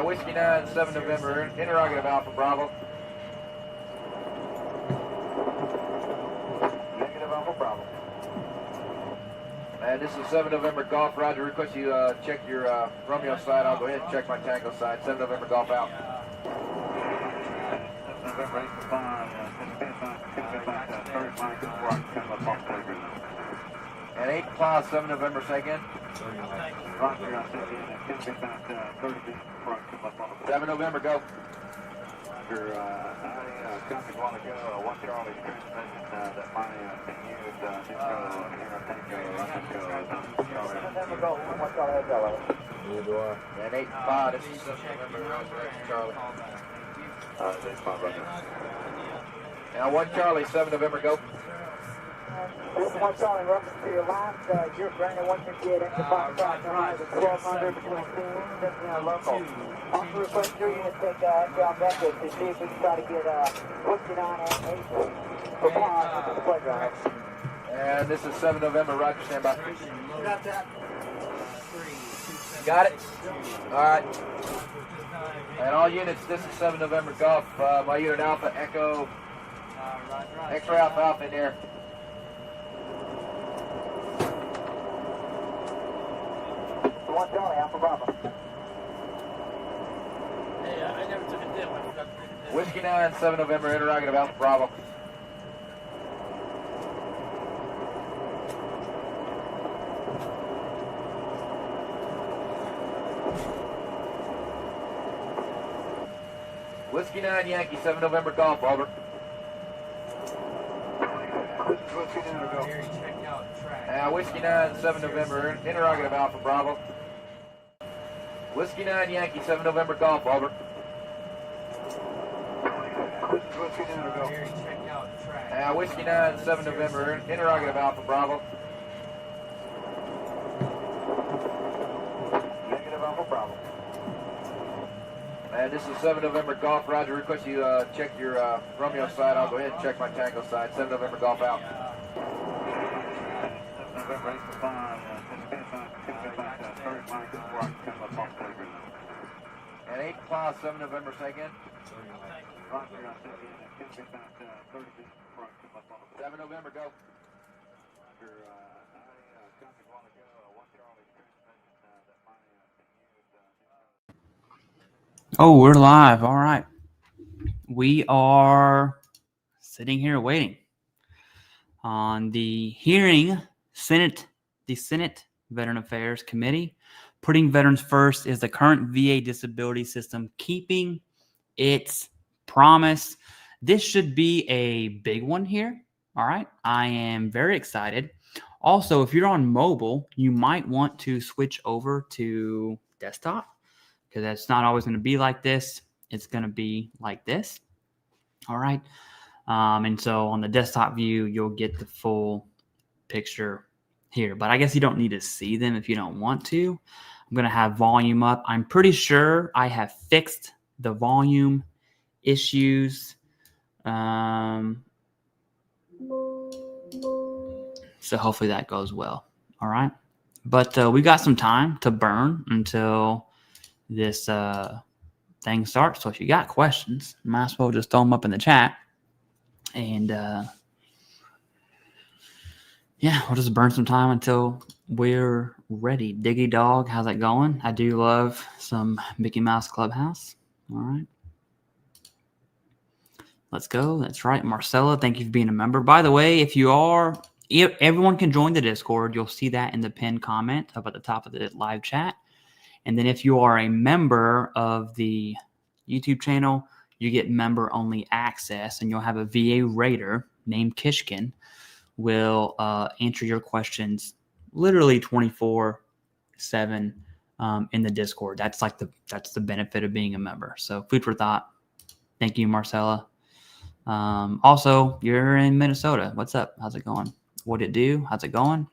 Whiskey 9, 7 November, interrogative Alpha Bravo. Negative Alpha Bravo. And this is 7 November Golf. Roger, request you check your Romeo side. I'll go ahead and check my Tango side. 7 November Golf out. And 8 Claw, 7 November, say again. 7 November, go. I copied a while ago, 1 Charlie transmission that my thing used, and 8 5, this is 7 November, Charlie. 8 5, right now. Now 1 Charlie, 7 November, go. This is 1 Charlie, welcome to your last, you're granted 158 extra 5 o'clock, 1200 between teams, that's local. Also request your unit take job records to see if we can try to get 59 and 8 for pause at the playground. And this is 7 November, Roger, stand by. Got that. Got it? Alright. And all units, this is 7 November Golf, my unit Alpha, Echo, X-ray Alpha Alpha in there. One Charlie, Alpha Bravo. Hey, I never took a dip. I forgot to take a dip. Whiskey 9, 7 November, interrogative Alpha Bravo. Whiskey 9, Yankee, 7 November Golf, over. This is Whiskey 9, go. Whiskey 9, 7 November, interrogative Alpha Bravo. Whiskey 9, Yankee, 7 November Golf, over. This is Whiskey 9, go. Whiskey 9, 7 November, interrogative Alpha Bravo. Negative Alpha Bravo. And this is 7 November Golf. Roger, request you check your Romeo side. I'll go ahead and check my Tango side. 7 November Golf out. And 8 Claw, 7 November, say again. 7 November, go. Oh, we're live. All right. We are sitting here waiting on the hearing. The Senate Veteran Affairs Committee. Putting veterans first is the current VA disability system keeping its promise. This should be a big one here. All right. I am very excited. Also, if you're on mobile, you might want to switch over to desktop, because it's not always going to be like this. It's going to be like this. All right. And so on the desktop view, you'll get the full picture here. But I guess you don't need to see them if you don't want to. I'm going to have volume up. I'm pretty sure I have fixed the volume issues. So hopefully that goes well. All right. But we got some time to burn until this thing starts. So if you got questions, you might as well just throw them up in the chat. And yeah, we'll just burn some time until we're ready. Diggy Dog, how's it going? I do love some Mickey Mouse Clubhouse. All right. Let's go. That's right. Marcella, thank you for being a member. By the way, if you are, everyone can join the Discord. You'll see that in the pinned comment up at the top of the live chat. And then if you are a member of the YouTube channel, you get member-only access, and you'll have a VA rater named Kishkin will answer your questions literally 24/7 in the Discord. That's the benefit of being a member. So food for thought. Thank you, Marcella. Also, you're in Minnesota. What's up? How's it going? What'd it do? How's it going?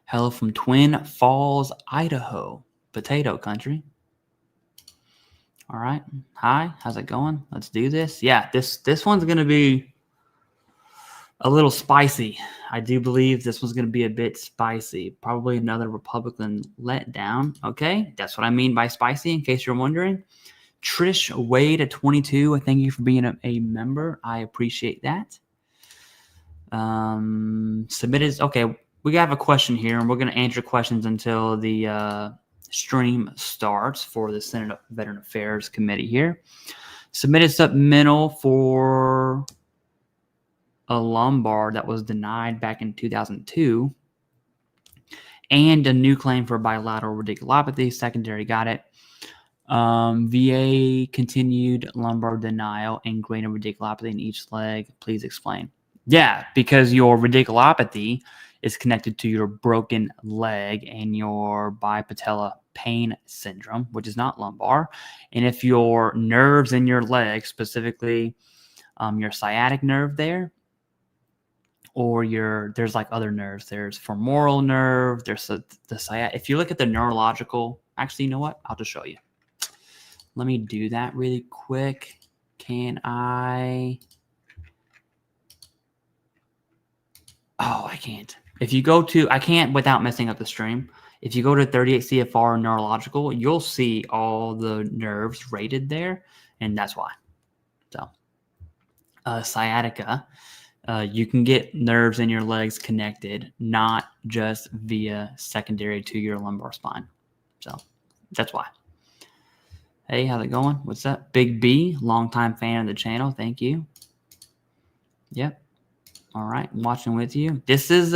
Hello from Twin Falls, Idaho, potato country. All right. Hi, how's it going? Let's do this. Yeah, this one's going to be a little spicy. I do believe this one's going to be a bit spicy. Probably another Republican letdown. Okay, that's what I mean by spicy, in case you're wondering. Trish Wade at 22. Thank you for being a member. I appreciate that. Submitted. Okay, we have a question here, and we're going to answer questions until the stream starts for the Senate Veteran Affairs Committee here. Submitted supplemental for a lumbar that was denied back in 2002, and a new claim for bilateral radiculopathy. Secondary, got it. VA continued lumbar denial and greater radiculopathy in each leg. Please explain. Yeah, because your radiculopathy is connected to your broken leg and your bipatella pain syndrome, which is not lumbar. And if your nerves in your leg, specifically your sciatic nerve there, or there's like other nerves. There's femoral nerve. There's the sciatic. If you look at the neurological, actually, you know what? I'll just show you. Let me do that really quick. Can I? Oh, I can't. If you go to, I can't without messing up the stream. If you go to 38 CFR neurological, you'll see all the nerves rated there, and that's why. So, sciatica. You can get nerves in your legs connected, not just via secondary to your lumbar spine. So that's why. Hey, how's it going? What's up? Big B, longtime fan of the channel. Thank you. Yep. All right. I'm watching with you. This is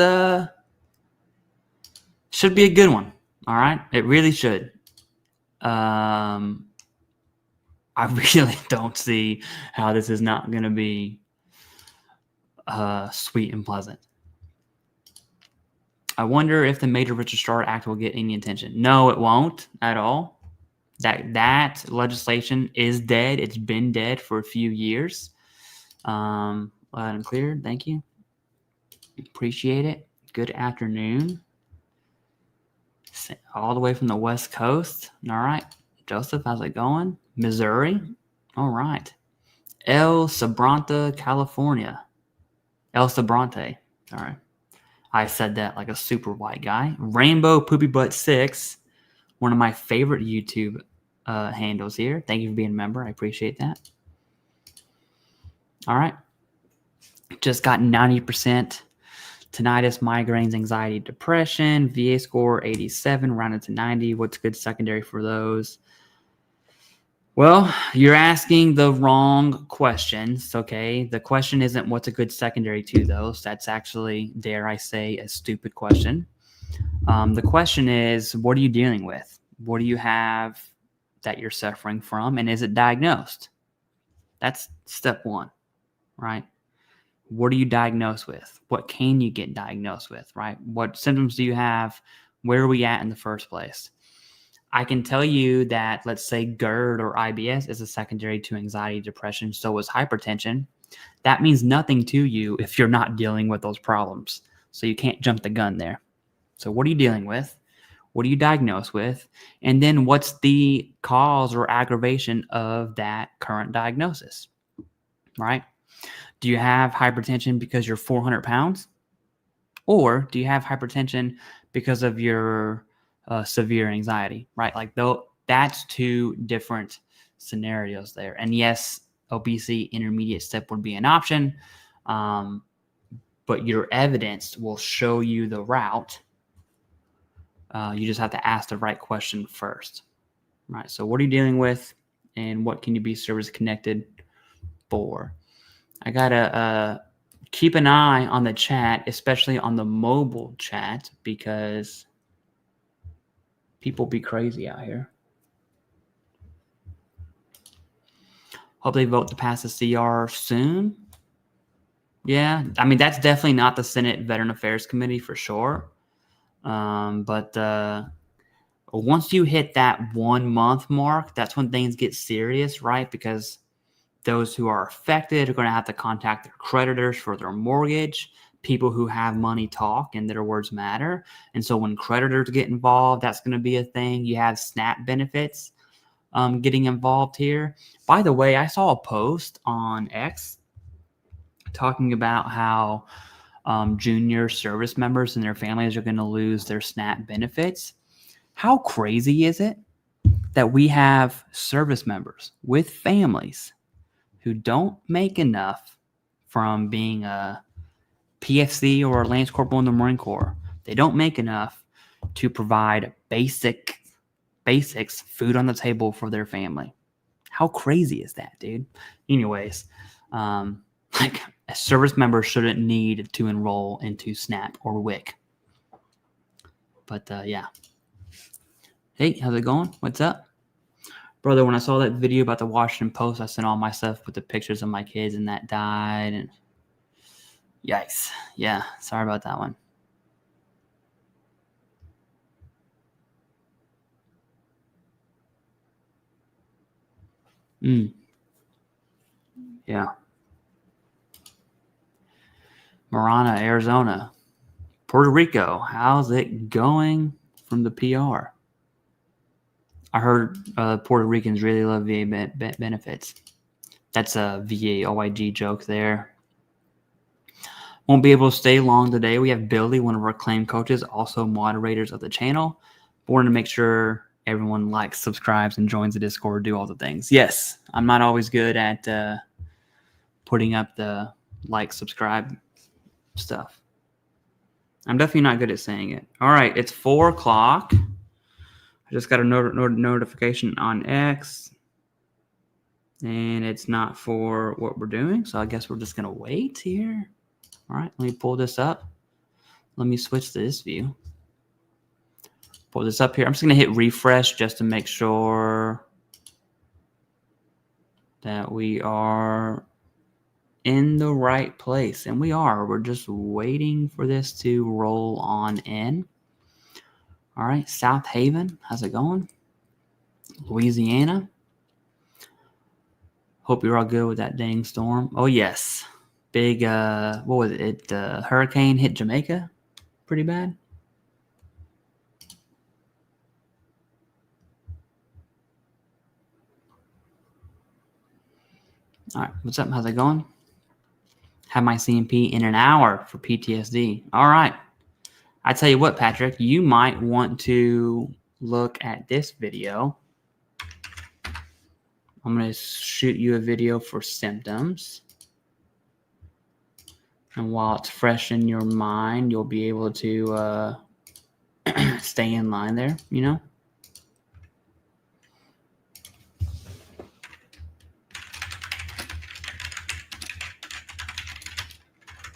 should be a good one. All right. It really should. I really don't see how this is not going to be sweet and pleasant. I wonder if the Major Registrar Act will get any attention. No, it won't at all. That legislation is dead. It's been dead for a few years. Loud and clear. Thank you. Appreciate it. Good afternoon. All the way from the West Coast. All right. Joseph, how's it going? Missouri. All right. El Sobrante, California. El Sobrante. All right. I said that like a super white guy. Rainbow Poopy Butt 6. One of my favorite YouTube handles here. Thank you for being a member. I appreciate that. All right. Just got 90%. Tinnitus, migraines, anxiety, depression. VA score 87, rounded to 90. What's good secondary for those? Well, you're asking the wrong questions, okay? The question isn't what's a good secondary to those. That's actually, dare I say, a stupid question. The question is, what are you dealing with? What do you have that you're suffering from? And is it diagnosed? That's step one, right? What are you diagnosed with? What can you get diagnosed with, right? What symptoms do you have? Where are we at in the first place? I can tell you that, let's say, GERD or IBS is a secondary to anxiety, depression. So is hypertension. That means nothing to you if you're not dealing with those problems. So you can't jump the gun there. So what are you dealing with? What are you diagnosed with? And then what's the cause or aggravation of that current diagnosis, right? Do you have hypertension because you're 400 pounds? Or do you have hypertension because of your severe anxiety, right? Like, though, that's two different scenarios there. And yes, obesity intermediate step would be an option, but your evidence will show you the route. You just have to ask the right question first, right? So what are you dealing with, and what can you be service connected for? I gotta keep an eye on the chat, especially on the mobile chat, because people be crazy out here. Hope they vote to pass the CR soon. Yeah, I mean, that's definitely not the Senate Veteran Affairs Committee for sure. But once you hit that 1 month mark, that's when things get serious, right? Because those who are affected are going to have to contact their creditors for their mortgage. People who have money talk, and their words matter. And so when creditors get involved, that's going to be a thing. You have SNAP benefits getting involved here. By the way, I saw a post on X talking about how junior service members and their families are going to lose their SNAP benefits. How crazy is it that we have service members with families who don't make enough from being a PFC or a Lance Corporal in the Marine Corps? They don't make enough to provide basics, food on the table for their family. How crazy is that, dude? Anyways, like a service member shouldn't need to enroll into SNAP or WIC. But yeah. Hey, how's it going? What's up? Brother, when I saw that video about the Washington Post, I sent all my stuff with the pictures of my kids and that died. And yikes. Yeah, sorry about that one. Yeah. Moran, Arizona. Puerto Rico, how's it going from the PR? I heard Puerto Ricans really love VA benefits. That's a VA OIG joke there. Won't be able to stay long today. We have Billy, one of our claim coaches, also moderators of the channel. Wanted to make sure everyone likes, subscribes, and joins the Discord, do all the things. Yes, I'm not always good at putting up the like, subscribe stuff. I'm definitely not good at saying it. All right, it's 4 o'clock. I just got a notification on X, and it's not for what we're doing, so I guess we're just going to wait here. All right, let me pull this up. Let me switch to this view. Pull this up here. I'm just going to hit refresh just to make sure that we are in the right place. And we are. We're just waiting for this to roll on in. All right, South Haven, how's it going? Louisiana. Hope you're all good with that dang storm. Oh, yes. Big, what was it? Hurricane hit Jamaica pretty bad. All right, what's up? How's it going? Have my CMP in an hour for PTSD. All right. I tell you what, Patrick, you might want to look at this video. I'm going to shoot you a video for symptoms. And while it's fresh in your mind, you'll be able to stay in line there, you know?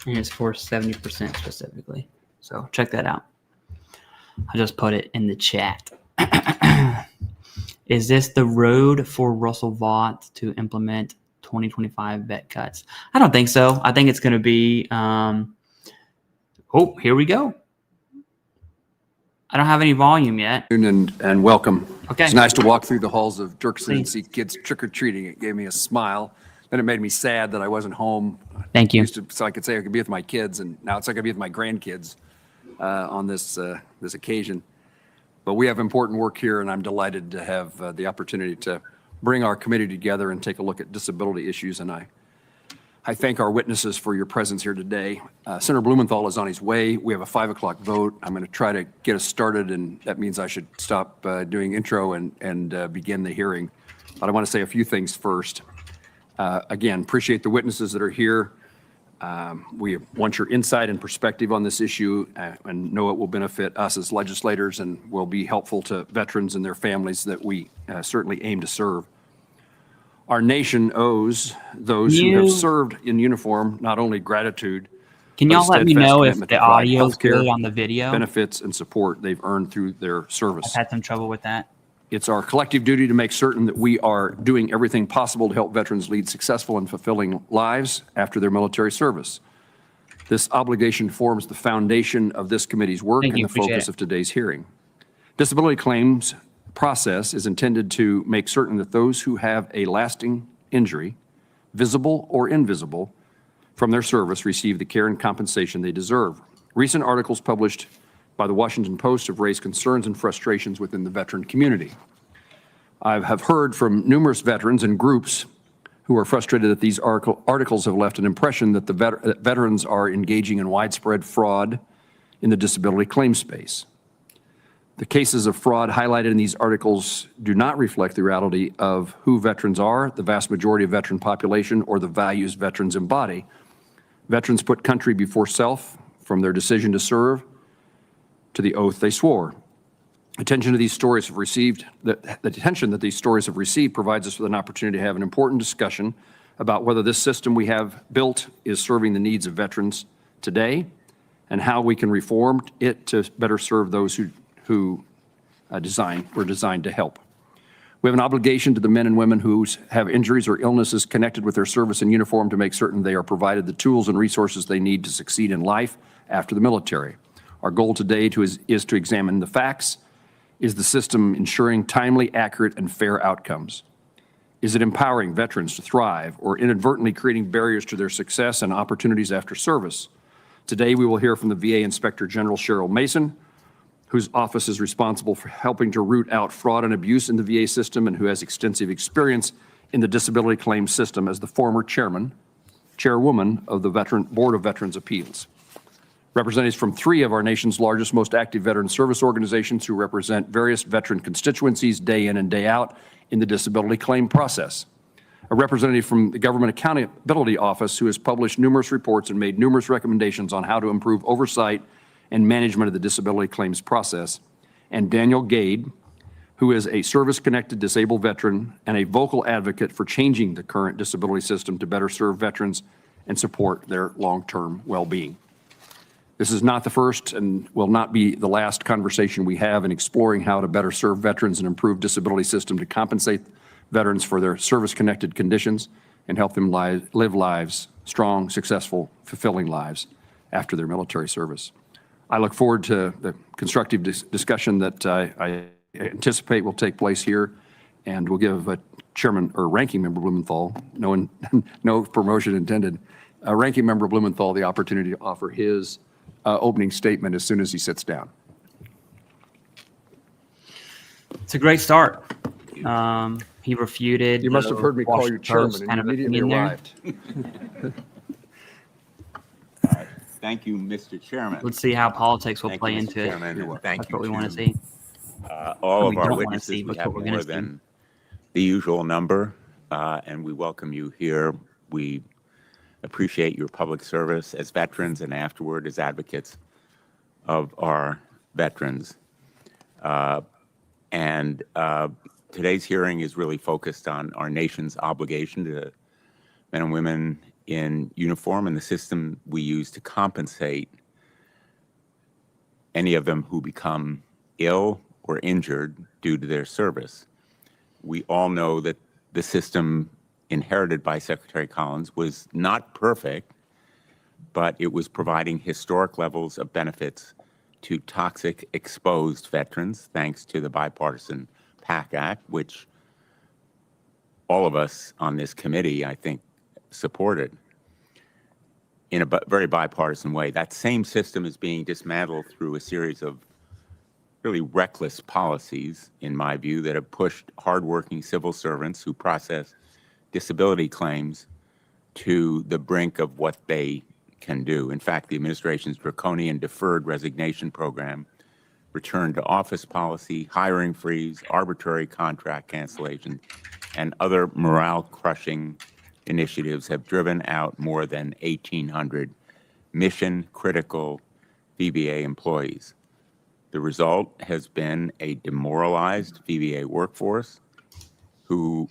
And it's for 70% specifically. So check that out. I just put it in the chat. Is this the road for Russell Vought to implement 2025 vet cuts? I don't think so. I think it's going to be, oh, here we go. I don't have any volume yet. And welcome. Okay. It's nice to walk through the halls of Dirksen and Please. see kids trick-or-treating. It gave me a smile. Then it made me sad that I wasn't home. Thank you. So I could say I could be with my kids, and now it's like I could be with my grandkids on this this occasion. But we have important work here, and I'm delighted to have the opportunity to bring our committee together and take a look at disability issues. And I thank our witnesses for your presence here today. Senator Blumenthal is on his way. We have a 5 o'clock vote. I'm going to try to get us started, and that means I should stop doing intro and begin the hearing. But I want to say a few things first. Again, appreciate the witnesses that are here. We want your insight and perspective on this issue and know it will benefit us as legislators and will be helpful to veterans and their families that we certainly aim to serve. Our nation owes those who have served in uniform not only gratitude, Can y'all let me know if the audio is healthcare, good on the video? benefits, and support they've earned through their service. I've had some trouble with that. It's our collective duty to make certain that we are doing everything possible to help veterans lead successful and fulfilling lives after their military service. This obligation forms the foundation of this committee's work and the focus of today's hearing. Disability claims process is intended to make certain that those who have a lasting injury, visible or invisible, from their service receive the care and compensation they deserve. Recent articles published by the Washington Post have raised concerns and frustrations within the veteran community. I have heard from numerous veterans and groups who are frustrated that these articles have left an impression that that veterans are engaging in widespread fraud in the disability claim space. The cases of fraud highlighted in these articles do not reflect the reality of who veterans are, the vast majority of veteran population, or the values veterans embody. Veterans put country before self, from their decision to serve to the oath they swore. The attention that these stories have received provides us with an opportunity to have an important discussion about whether this system we have built is serving the needs of veterans today and how we can reform it to better serve those who were designed to help. We have an obligation to the men and women who have injuries or illnesses connected with their service in uniform to make certain they are provided the tools and resources they need to succeed in life after the military. Our goal today is to examine the facts. Is the system ensuring timely, accurate, and fair outcomes? Is it empowering veterans to thrive or inadvertently creating barriers to their success and opportunities after service? Today, we will hear from the VA Inspector General Cheryl Mason, whose office is responsible for helping to root out fraud and abuse in the VA system and who has extensive experience in the disability claims system as the former chairwoman of the Board of Veterans Appeals. Representatives from 3 of our nation's largest, most active veteran service organizations who represent various veteran constituencies day in and day out in the disability claim process. A representative from the Government Accountability Office who has published numerous reports and made numerous recommendations on how to improve oversight and management of the disability claims process, and Daniel Gade, who is a service-connected disabled veteran and a vocal advocate for changing the current disability system to better serve veterans and support their long-term well-being. This is not the first and will not be the last conversation we have in exploring how to better serve veterans and improve disability system to compensate veterans for their service-connected conditions and help them live lives, strong, successful, fulfilling lives after their military service. I look forward to the constructive discussion that I anticipate will take place here, and we'll give Chairman or Ranking Member Blumenthal, no promotion intended, Ranking Member Blumenthal the opportunity to offer his opening statement as soon as he sits down. It's a great start. He refuted. You must have heard me call you chairman and you immediately arrived. Thank you, Mr. Chairman. Let's see how politics will play into it. Thank That's you what we want to to see. all We of our don't wanna witnesses. see, We but have what we're gonna more see. than the usual number, and we welcome you here. We appreciate your public service as veterans and afterward as advocates of our veterans. Today's hearing is really focused on our nation's obligation to men and women in uniform and the system we use to compensate any of them who become ill or injured due to their service. We all know that the system inherited by Secretary Collins was not perfect, but it was providing historic levels of benefits to toxic exposed veterans, thanks to the bipartisan PAC Act, which all of us on this committee, I think, supported in a very bipartisan way. That same system is being dismantled through a series of really reckless policies, in my view, that have pushed hardworking civil servants who process disability claims to the brink of what they can do. In fact, the administration's draconian deferred resignation program, return to office policy, hiring freeze, arbitrary contract cancellation, and other morale-crushing initiatives have driven out more than 1,800 mission-critical VBA employees. The result has been a demoralized VBA workforce who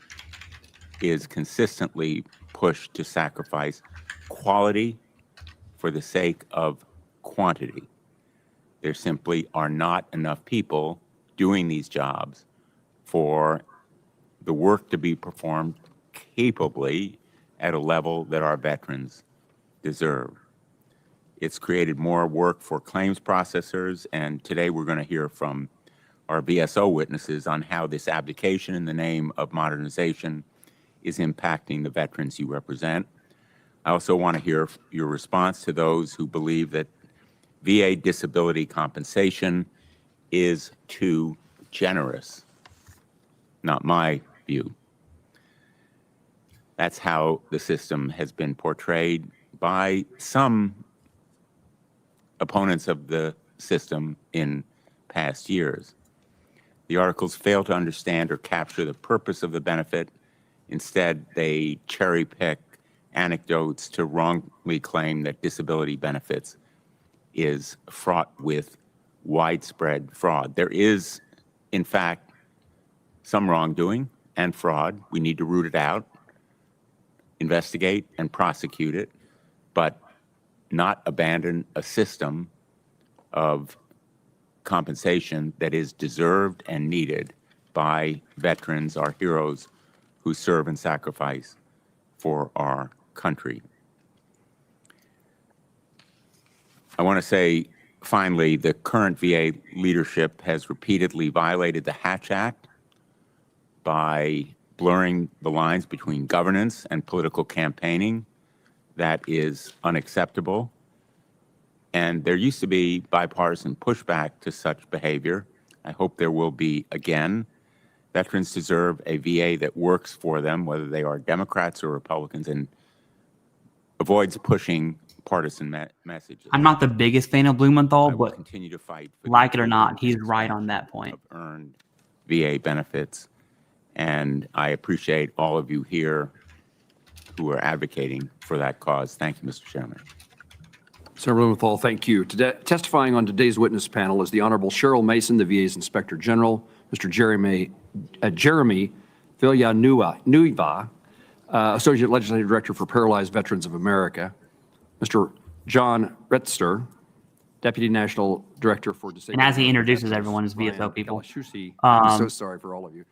is consistently pushed to sacrifice quality for the sake of quantity. There simply are not enough people doing these jobs for the work to be performed capably at a level that our veterans deserve. It's created more work for claims processors, and today we're going to hear from our VSO witnesses on how this abdication in the name of modernization is impacting the veterans you represent. I also want to hear your response to those who believe that VA disability compensation is too generous. Not my view. That's how the system has been portrayed by some opponents of the system in past years. The articles fail to understand or capture the purpose of the benefit. Instead, they cherry pick anecdotes to wrongly claim that disability benefits is fraught with widespread fraud. There is, in fact, some wrongdoing and fraud. We need to root it out, investigate and prosecute it, but not abandon a system of compensation that is deserved and needed by veterans, our heroes who serve and sacrifice for our country. I want to say, finally, the current VA leadership has repeatedly violated the Hatch Act by blurring the lines between governance and political campaigning. That is unacceptable. And there used to be bipartisan pushback to such behavior. I hope there will be again. Veterans deserve a VA that works for them, whether they are Democrats or Republicans, and avoids pushing partisan messages. I'm not the biggest fan of Blumenthal, I will but continue to fight for like the it or not, he's right on that point. of earned VA benefits. And I appreciate all of you here who are advocating for that cause. Thank you, Mr. Chairman. Senator Blumenthal, thank you. Testifying on today's witness panel is the Honorable Cheryl Mason, the VA's Inspector General, Mr. Jeremy Villanueva, Associate Legislative Director for Paralyzed Veterans of America, Mr. John Retzter, Deputy National Director for Disabled. And as he introduces everyone as VSO people, I'm so sorry for all of you.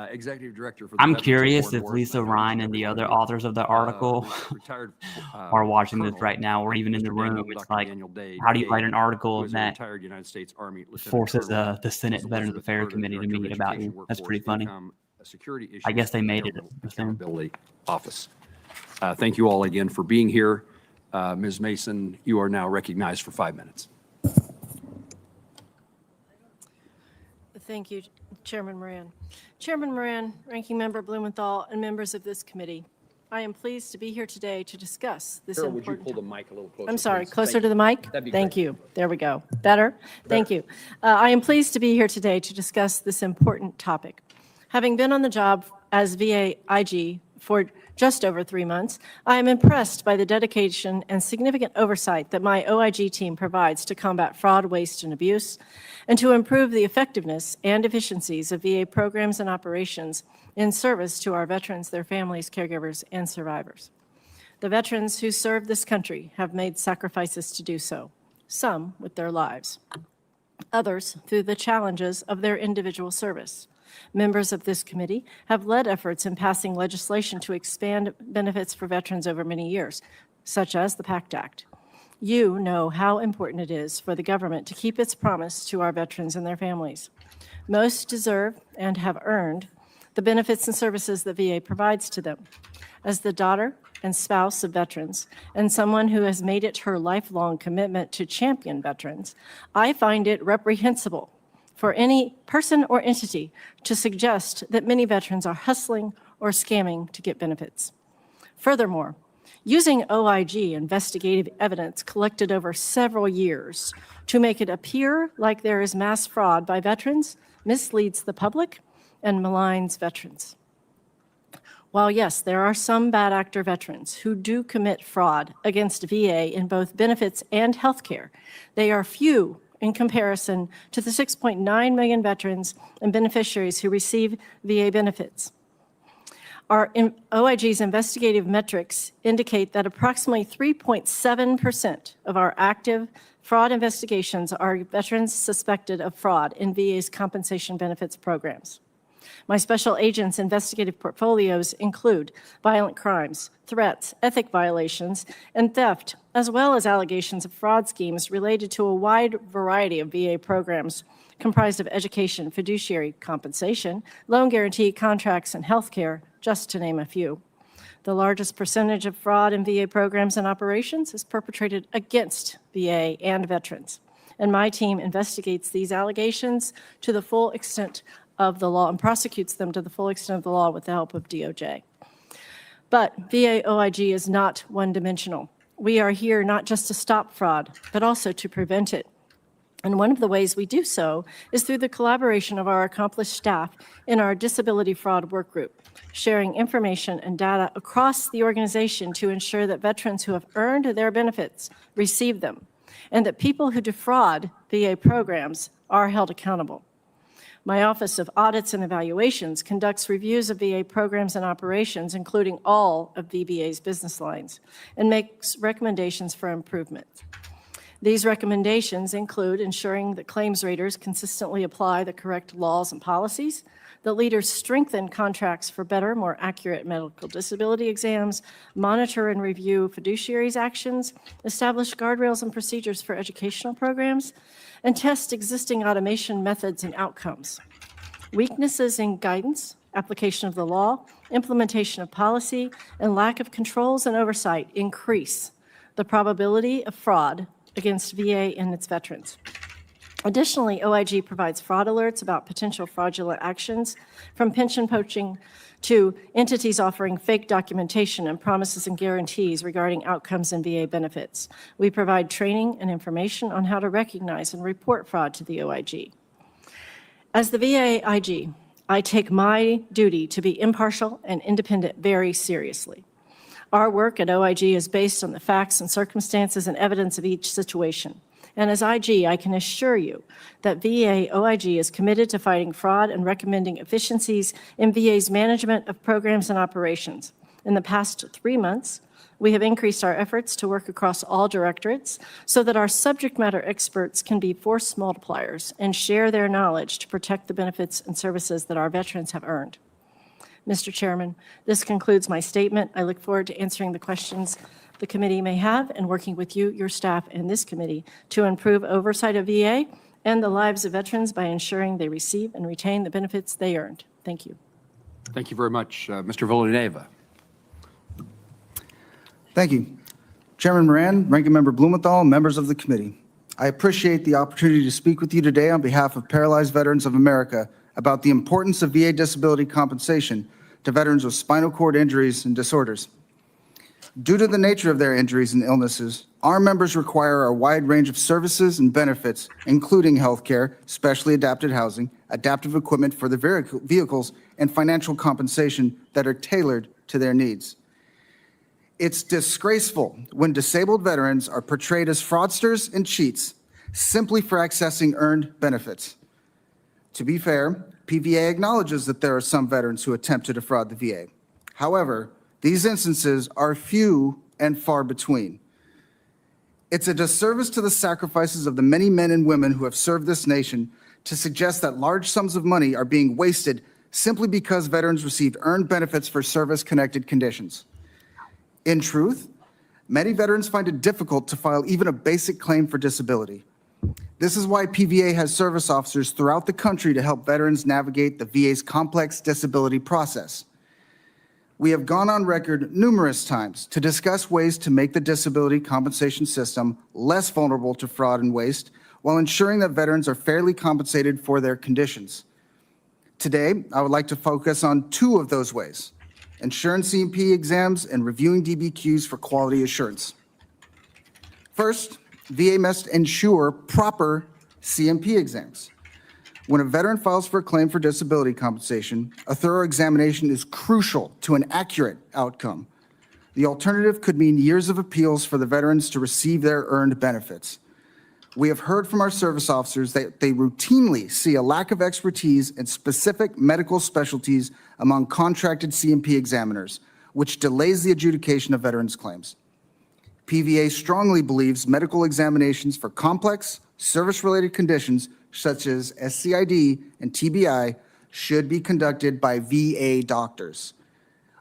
Executive Director for the I'm Veterans curious Award if Board. Lisa Ryan and the other authors of the article Retired, are watching this Colonel right now, or even in the Mr. room. Daniel It's Dr. like, Daniel Day, how do you VA, write an who article is a that retired United States Army Lieutenant forces Colonel, the Senate was Veterans Elizabeth Affairs Berger, Committee to Director of meet about Education you? That's Workforce pretty funny. Income, a security I issues guess they made it. Government Accountability Office. Thank you all again for being here. Ms. Mason, you are now recognized for 5 minutes. Thank you, Chairman Moran. Chairman Moran, Ranking Member Blumenthal, and members of this committee, I am pleased to be here today to discuss this Carol, would you important pull the mic a little closer? I'm sorry, please? closer Thank to the mic? That'd be Thank great. you. There we go. Better? Thank you. I am pleased to be here today to discuss this important topic. Having been on the job as VA IG for just over 3 months, I am impressed by the dedication and significant oversight that my OIG team provides to combat fraud, waste, and abuse, and to improve the effectiveness and efficiencies of VA programs and operations in service to our veterans, their families, caregivers, and survivors. The veterans who serve this country have made sacrifices to do so, some with their lives, others through the challenges of their individual service. Members of this committee have led efforts in passing legislation to expand benefits for veterans over many years, such as the PACT Act. You know how important it is for the government to keep its promise to our veterans and their families. Most deserve and have earned the benefits and services that VA provides to them. As the daughter and spouse of veterans, and someone who has made it her lifelong commitment to champion veterans, I find it reprehensible for any person or entity to suggest that many veterans are hustling or scamming to get benefits. Furthermore, using OIG investigative evidence collected over several years to make it appear like there is mass fraud by veterans misleads the public and maligns veterans. While yes, there are some bad actor veterans who do commit fraud against VA in both benefits and healthcare, they are few in comparison to the 6.9 million veterans and beneficiaries who receive VA benefits. Our OIG's investigative metrics indicate that approximately 3.7% of our active fraud investigations are veterans suspected of fraud in VA's compensation benefits programs. My special agents' investigative portfolios include violent crimes, threats, ethic violations, and theft, as well as allegations of fraud schemes related to a wide variety of VA programs comprised of education, fiduciary compensation, loan guarantee contracts, and healthcare, just to name a few. The largest percentage of fraud in VA programs and operations is perpetrated against VA and veterans, and my team investigates these allegations to the full extent of the law and prosecutes them to the full extent of the law with the help of DOJ. But VA OIG is not one-dimensional. We are here not just to stop fraud, but also to prevent it. And one of the ways we do so is through the collaboration of our accomplished staff in our Disability Fraud Work Group, sharing information and data across the organization to ensure that veterans who have earned their benefits receive them, and that people who defraud VA programs are held accountable. My Office of Audits and Evaluations conducts reviews of VA programs and operations, including all of VBA's business lines, and makes recommendations for improvement. These recommendations include ensuring that claims raters consistently apply the correct laws and policies, that leaders strengthen contracts for better, more accurate medical disability exams, monitor and review fiduciaries' actions, establish guardrails and procedures for educational programs, and test existing automation methods and outcomes. Weaknesses in guidance, application of the law, implementation of policy, and lack of controls and oversight increase the probability of fraud against VA and its veterans. Additionally, OIG provides fraud alerts about potential fraudulent actions, from pension poaching to entities offering fake documentation and promises and guarantees regarding outcomes and VA benefits. We provide training and information on how to recognize and report fraud to the OIG. As the VA IG, I take my duty to be impartial and independent very seriously. Our work at OIG is based on the facts and circumstances and evidence of each situation. And as IG, I can assure you that VA OIG is committed to fighting fraud and recommending efficiencies in VA's management of programs and operations. In the past 3 months, we have increased our efforts to work across all directorates so that our subject matter experts can be force multipliers and share their knowledge to protect the benefits and services that our veterans have earned. Mr. Chairman, this concludes my statement. I look forward to answering the questions the committee may have and working with you, your staff, and this committee to improve oversight of VA and the lives of veterans by ensuring they receive and retain the benefits they earned. Thank you. Thank you very much. Mr. Villanueva. Thank you. Chairman Moran, Ranking Member Blumenthal, members of the committee. I appreciate the opportunity to speak with you today on behalf of Paralyzed Veterans of America about the importance of VA disability compensation to veterans with spinal cord injuries and disorders. Due to the nature of their injuries and illnesses, our members require a wide range of services and benefits, including health care, specially adapted housing, adaptive equipment for their vehicles, and financial compensation that are tailored to their needs. It's disgraceful when disabled veterans are portrayed as fraudsters and cheats simply for accessing earned benefits. To be fair, PVA acknowledges that there are some veterans who attempt to defraud the VA. However, these instances are few and far between. It's a disservice to the sacrifices of the many men and women who have served this nation to suggest that large sums of money are being wasted simply because veterans received earned benefits for service-connected conditions. In truth, many veterans find it difficult to file even a basic claim for disability. This is why PVA has service officers throughout the country to help veterans navigate the VA's complex disability process. We have gone on record numerous times to discuss ways to make the disability compensation system less vulnerable to fraud and waste while ensuring that veterans are fairly compensated for their conditions. Today, I would like to focus on 2 of those ways: ensuring C&P exams and reviewing DBQs for quality assurance. First, VA must ensure proper C&P exams. When a veteran files for a claim for disability compensation, a thorough examination is crucial to an accurate outcome. The alternative could mean years of appeals for the veterans to receive their earned benefits. We have heard from our service officers that they routinely see a lack of expertise in specific medical specialties among contracted C&P examiners, which delays the adjudication of veterans' claims. PVA strongly believes medical examinations for complex, service-related conditions such as SCID and TBI should be conducted by VA doctors.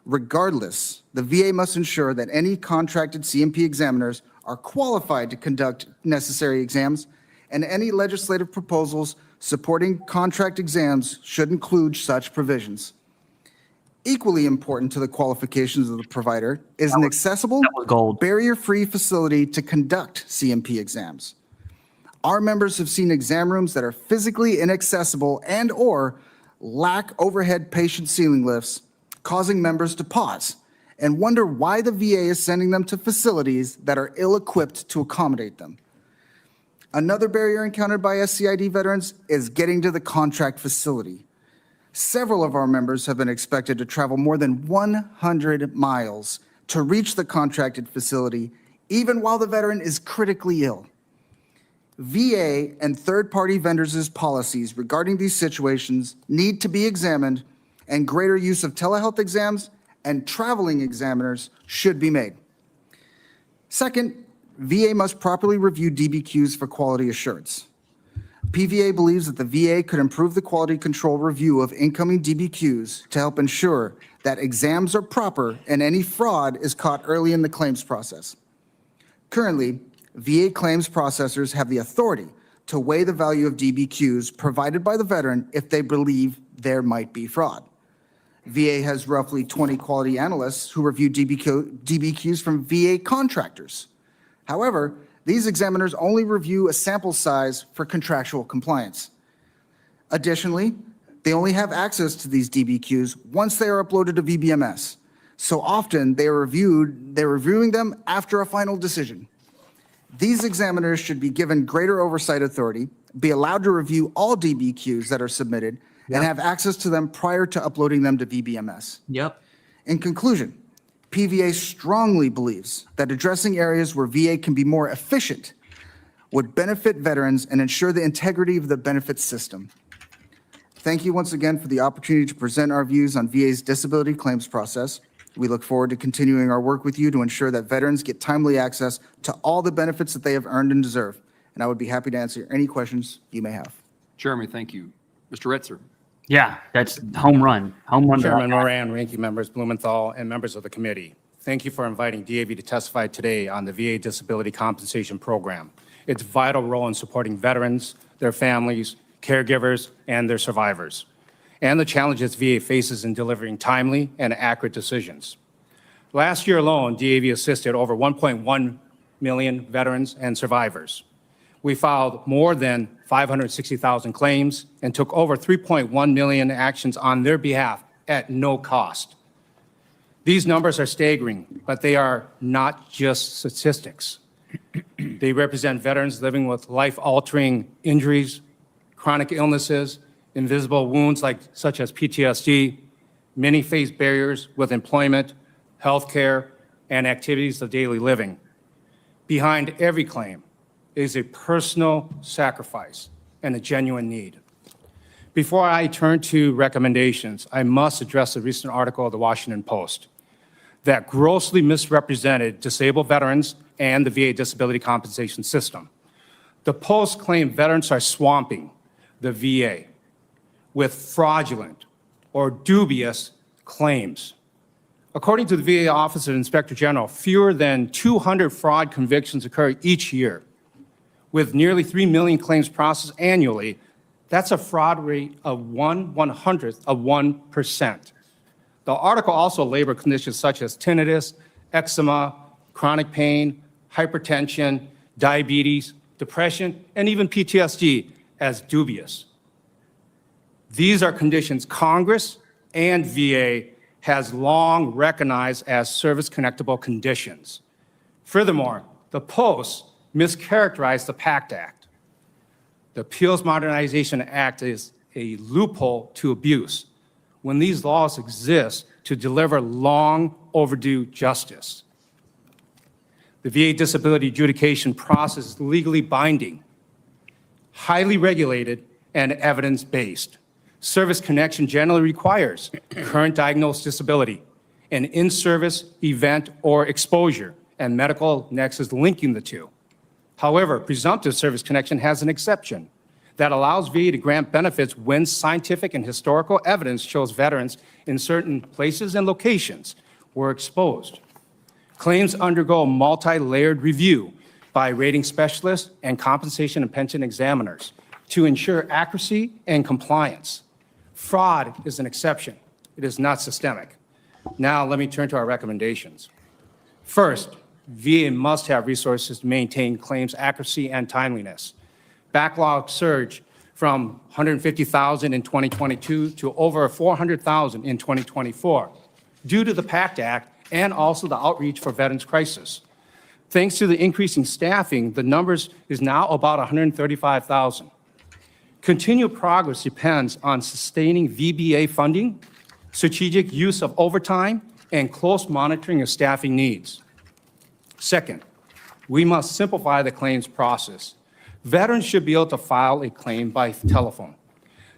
Regardless, the VA must ensure that any contracted C&P examiners are qualified to conduct necessary exams, and any legislative proposals supporting contract exams should include such provisions. Equally important to the qualifications of the provider is an accessible, barrier-free facility to conduct C&P exams. Our members have seen exam rooms that are physically inaccessible and/or lack overhead patient ceiling lifts, causing members to pause and wonder why the VA is sending them to facilities that are ill-equipped to accommodate them. Another barrier encountered by SCID veterans is getting to the contract facility. Several of our members have been expected to travel more than 100 miles to reach the contracted facility, even while the veteran is critically ill. VA and third-party vendors' policies regarding these situations need to be examined, and greater use of telehealth exams and traveling examiners should be made. Second, VA must properly review DBQs for quality assurance. PVA believes that the VA could improve the quality control review of incoming DBQs to help ensure that exams are proper and any fraud is caught early in the claims process. Currently, VA claims processors have the authority to weigh the value of DBQs provided by the veteran if they believe there might be fraud. VA has roughly 20 quality analysts who review DBQs from VA contractors. However, these examiners only review a sample size for contractual compliance. Additionally, they only have access to these DBQs once they are uploaded to VBMS. So often they're reviewing them after a final decision. These examiners should be given greater oversight authority, be allowed to review all DBQs that are submitted, and have access to them prior to uploading them to VBMS. Yep. In conclusion, PVA strongly believes that addressing areas where VA can be more efficient would benefit veterans and ensure the integrity of the benefits system. Thank you once again for the opportunity to present our views on VA's disability claims process. We look forward to continuing our work with you to ensure that veterans get timely access to all the benefits that they have earned and deserve. And I would be happy to answer any questions you may have. Jeremy, thank you. Mr. Retzer. Yeah, that's home run. Home run. Chairman Moran, ranking members Blumenthal, and members of the committee. Thank you for inviting DAV to testify today on the VA Disability Compensation Program. Its vital role in supporting veterans, their families, caregivers, and their survivors, and the challenges VA faces in delivering timely and accurate decisions. Last year alone, DAV assisted over 1.1 million veterans and survivors. We filed more than 560,000 claims and took over 3.1 million actions on their behalf at no cost. These numbers are staggering, but they are not just statistics. They represent veterans living with life-altering injuries, chronic illnesses, invisible wounds such as PTSD. Many face barriers with employment, healthcare, and activities of daily living. Behind every claim is a personal sacrifice and a genuine need. Before I turn to recommendations, I must address the recent article of the Washington Post that grossly misrepresented disabled veterans and the VA disability compensation system. The Post claimed veterans are swamping the VA with fraudulent or dubious claims. According to the VA Office of Inspector General, fewer than 200 fraud convictions occur each year. With nearly 3 million claims processed annually, that's a fraud rate of 1/100th of 1%. The article also labeled conditions such as tinnitus, eczema, chronic pain, hypertension, diabetes, depression, and even PTSD as dubious. These are conditions Congress and VA has long recognized as service-connectable conditions. Furthermore, the Post mischaracterized the PACT Act. The Appeals Modernization Act is a loophole to abuse when these laws exist to deliver long overdue justice. The VA disability adjudication process is legally binding, highly regulated, and evidence-based. Service connection generally requires current diagnosed disability, an in-service event or exposure, and medical nexus linking the two. However, presumptive service connection has an exception that allows VA to grant benefits when scientific and historical evidence shows veterans in certain places and locations were exposed. Claims undergo multi-layered review by rating specialists and compensation and pension examiners to ensure accuracy and compliance. Fraud is an exception. It is not systemic. Now, let me turn to our recommendations. First, VA must have resources to maintain claims accuracy and timeliness. Backlog surged from 150,000 in 2022 to over 400,000 in 2024 due to the PACT Act and also the outreach for Veterans Crisis. Thanks to the increasing staffing, the numbers is now about 135,000. Continued progress depends on sustaining VBA funding, strategic use of overtime, and close monitoring of staffing needs. Second, we must simplify the claims process. Veterans should be able to file a claim by telephone.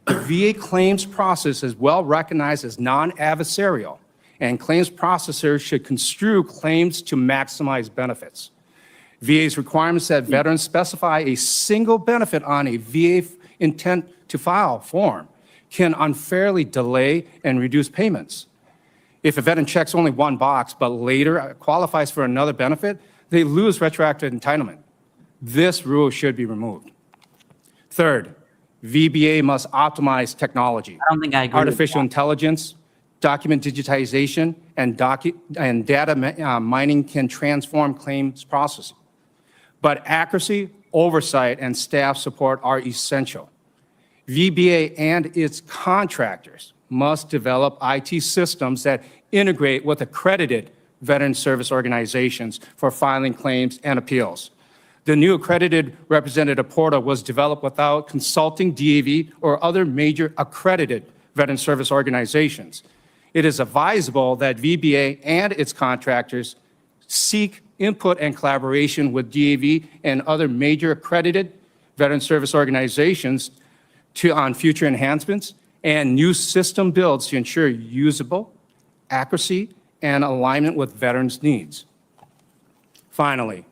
The VA claims process is well recognized as non-adversarial, and claims processors should construe claims to maximize benefits. VA's requirements that veterans specify a single benefit on a VA intent to file form can unfairly delay and reduce payments. If a veteran checks only one box but later qualifies for another benefit, they lose retroactive entitlement. This rule should be removed. Third, VBA must optimize technology. I don't think I agree with Artificial that. intelligence, document digitization, and data mining can transform claims processing. But accuracy, oversight, and staff support are essential. VBA and its contractors must develop IT systems that integrate with accredited veteran service organizations for filing claims and appeals. The new accredited representative portal was developed without consulting DAV or other major accredited veteran service organizations. It is advisable that VBA and its contractors seek input and collaboration with DAV and other major accredited veteran service organizations on future enhancements and new system builds to ensure usable, accuracy, and alignment with veterans' needs. Finally,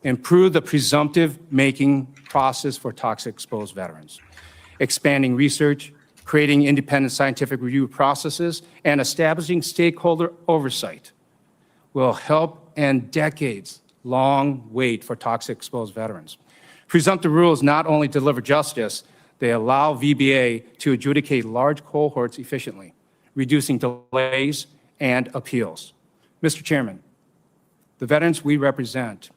improve the presumptive making process for toxic exposed veterans, expanding research, creating independent scientific review processes, and establishing stakeholder oversight will help end decades-long wait for toxic exposed veterans. Presumptive rules not only deliver justice, they allow VBA to adjudicate large cohorts efficiently, reducing delays and appeals. Mr. Chairman, the veterans we represent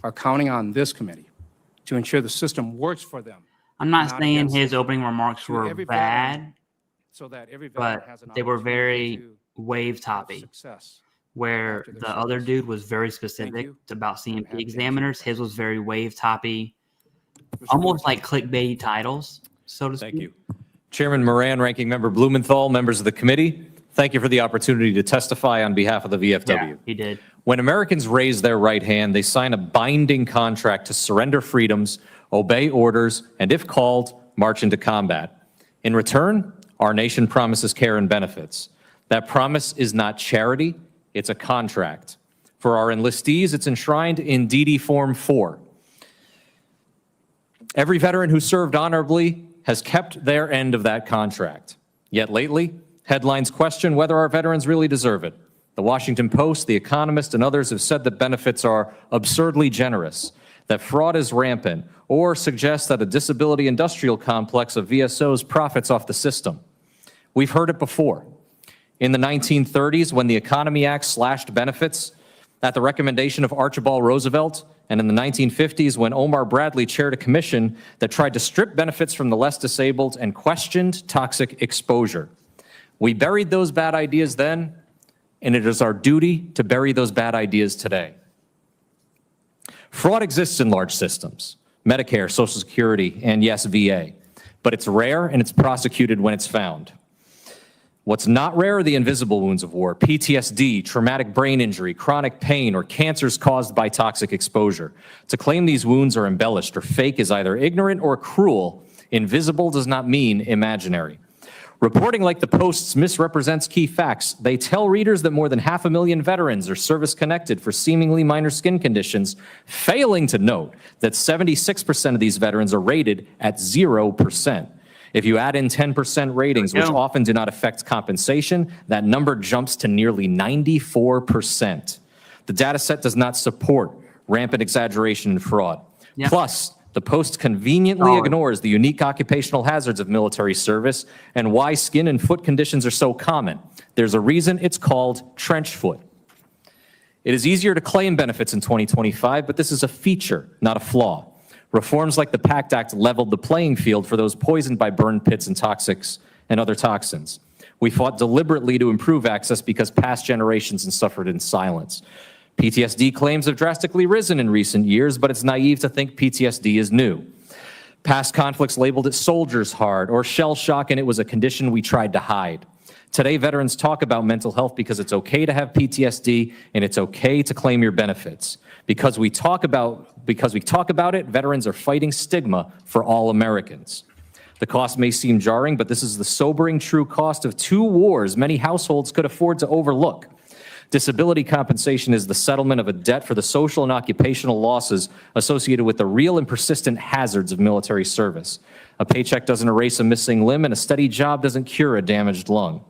are counting on this committee to ensure the system works for them. I'm not Not saying against his them. opening remarks To were every bad, veteran, so that every veteran but has an they were opportunity very to wave have toppy. success. Where after their the other service. dude was very specific you. about I'm CMP happy to examiners. answer His was very wave toppy, Mr. almost Forrest. like clickbaity titles, so to speak. Thank you. Chairman Moran, Ranking Member Blumenthal, members of the committee, thank you for the opportunity to testify on behalf of the VFW. Yeah, he did. When Americans raise their right hand, they sign a binding contract to surrender freedoms, obey orders, and if called, march into combat. In return, our nation promises care and benefits. That promise is not charity, it's a contract. For our enlistees, it's enshrined in DD Form 4. Every veteran who served honorably has kept their end of that contract. Yet lately, headlines question whether our veterans really deserve it. The Washington Post, The Economist, and others have said that benefits are absurdly generous, that fraud is rampant, or suggest that a disability industrial complex of VSOs profits off the system. We've heard it before. In the 1930s, when the Economy Act slashed benefits at the recommendation of Archibald Roosevelt, and in the 1950s, when Omar Bradley chaired a commission that tried to strip benefits from the less disabled and questioned toxic exposure. We buried those bad ideas then, and it is our duty to bury those bad ideas today. Fraud exists in large systems, Medicare, Social Security, and yes, VA, but it's rare and it's prosecuted when it's found. What's not rare are the invisible wounds of war, PTSD, traumatic brain injury, chronic pain, or cancers caused by toxic exposure. To claim these wounds are embellished or fake is either ignorant or cruel. Invisible does not mean imaginary. Reporting like the Post's misrepresents key facts. They tell readers that more than 500,000 veterans are service-connected for seemingly minor skin conditions, failing to note that 76% of these veterans are rated at 0%. If you add in 10% ratings, which often do not affect compensation, that number jumps to nearly 94%. The data set does not support rampant exaggeration and fraud. Yeah. Plus, the Post conveniently ignores the unique occupational hazards of military service and why skin and foot conditions are so common. There's a reason it's called trench foot. It is easier to claim benefits in 2025, but this is a feature, not a flaw. Reforms like the PACT Act leveled the playing field for those poisoned by burn pits and toxics and other toxins. We fought deliberately to improve access because past generations have suffered in silence. PTSD claims have drastically risen in recent years, but it's naive to think PTSD is new. Past conflicts labeled it soldier's heart or shell shock, and it was a condition we tried to hide. Today, veterans talk about mental health because it's okay to have PTSD and it's okay to claim your benefits. Because we talk about it, veterans are fighting stigma for all Americans. The cost may seem jarring, but this is the sobering true cost of 2 wars many households could afford to overlook. Disability compensation is the settlement of a debt for the social and occupational losses associated with the real and persistent hazards of military service. A paycheck doesn't erase a missing limb, and a steady job doesn't cure a damaged lung.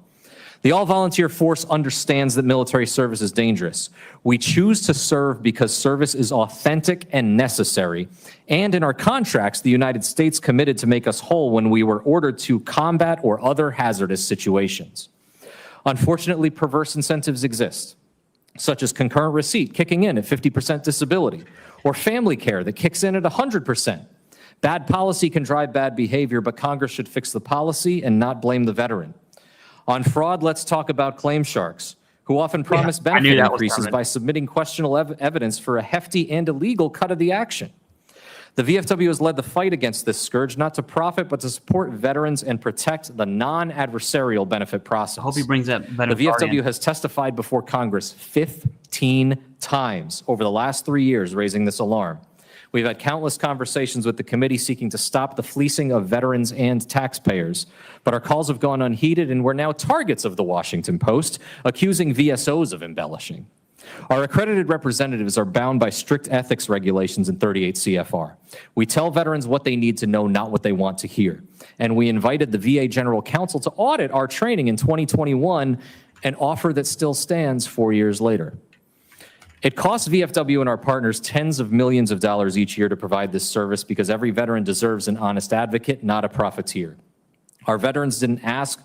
The all-volunteer force understands that military service is dangerous. We choose to serve because service is authentic and necessary. And in our contracts, the United States committed to make us whole when we were ordered to combat or other hazardous situations. Unfortunately, perverse incentives exist, such as concurrent receipt kicking in at 50% disability, or family care that kicks in at 100%. Bad policy can drive bad behavior, but Congress should fix the policy and not blame the veteran. On fraud, let's talk about claim sharks, who often promise benefit increases by submitting questionable evidence for a hefty and illegal cut of the action. The VFW has led the fight against this scourge, not to profit, but to support veterans and protect the non-adversarial benefit process. I hope he brings that benefit. The VFW has testified before Congress 15 times over the last 3 years, raising this alarm. We've had countless conversations with the committee seeking to stop the fleecing of veterans and taxpayers, but our calls have gone unheeded, and we're now targets of the Washington Post, accusing VSOs of embellishing. Our accredited representatives are bound by strict ethics regulations in 38 CFR. We tell veterans what they need to know, not what they want to hear. And we invited the VA General Counsel to audit our training in 2021, an offer that still stands 4 years later. It costs VFW and our partners tens of millions of dollars each year to provide this service because every veteran deserves an honest advocate, not a profiteer. Our veterans didn't ask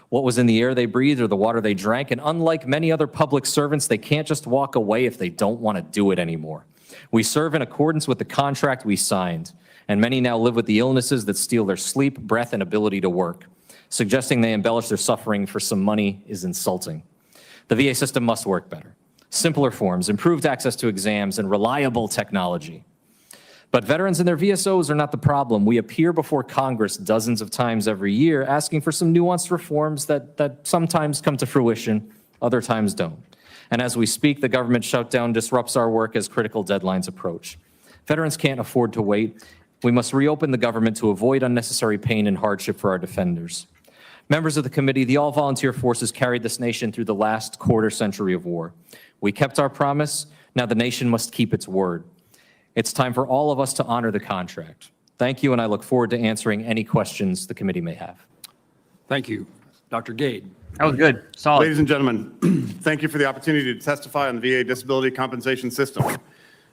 what was in the air they breathed or the water they drank, and unlike many other public servants, they can't just walk away if they don't want to do it anymore. We serve in accordance with the contract we signed, and many now live with the illnesses that steal their sleep, breath, and ability to work. Suggesting they embellish their suffering for some money is insulting. The VA system must work better. Simpler forms, improved access to exams, and reliable technology. But veterans and their VSOs are not the problem. We appear before Congress dozens of times every year asking for some nuanced reforms that sometimes come to fruition, other times don't. And as we speak, the government shutdown disrupts our work as critical deadlines approach. Veterans can't afford to wait. We must reopen the government to avoid unnecessary pain and hardship for our defenders. Members of the committee, the all-volunteer forces carried this nation through the last quarter century of war. We kept our promise. Now the nation must keep its word. It's time for all of us to honor the contract. Thank you, and I look forward to answering any questions the committee may have. Thank you. Dr. Gade. That was good. Solid. Ladies and gentlemen, thank you for the opportunity to testify on the VA disability compensation system.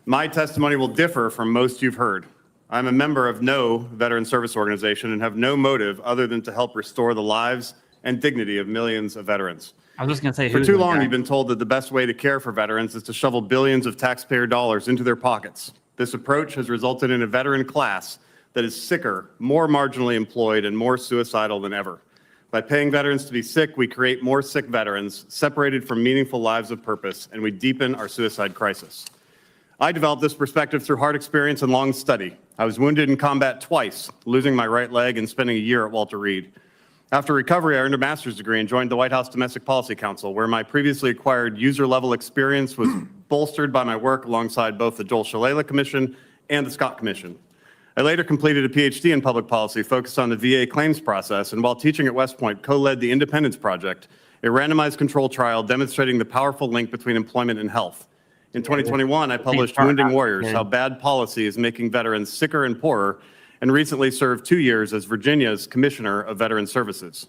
My testimony will differ from most you've heard. I'm a member of no veteran service organization and have no motive other than to help restore the lives and dignity of millions of veterans. I was just going to say, for too long, you've been told that the best way to care for veterans is to shovel billions of taxpayer dollars into their pockets. This approach has resulted in a veteran class that is sicker, more marginally employed, and more suicidal than ever. By paying veterans to be sick, we create more sick veterans, separated from meaningful lives of purpose, and we deepen our suicide crisis. I developed this perspective through hard experience and long study. I was wounded in combat twice, losing my right leg and spending a year at Walter Reed. After recovery, I earned a master's degree and joined the White House Domestic Policy Council, where my previously acquired user-level experience was bolstered by my work alongside both the Joel Shalala Commission and the Scott Commission. I later completed a PhD in public policy focused on the VA claims process, and while teaching at West Point, co-led the Independence Project, a randomized control trial demonstrating the powerful link between employment and health. In 2021, I published Wounding Warriors, How Bad Policy is Making Veterans Sicker and Poorer, and recently served 2 years as Virginia's Commissioner of Veteran Services.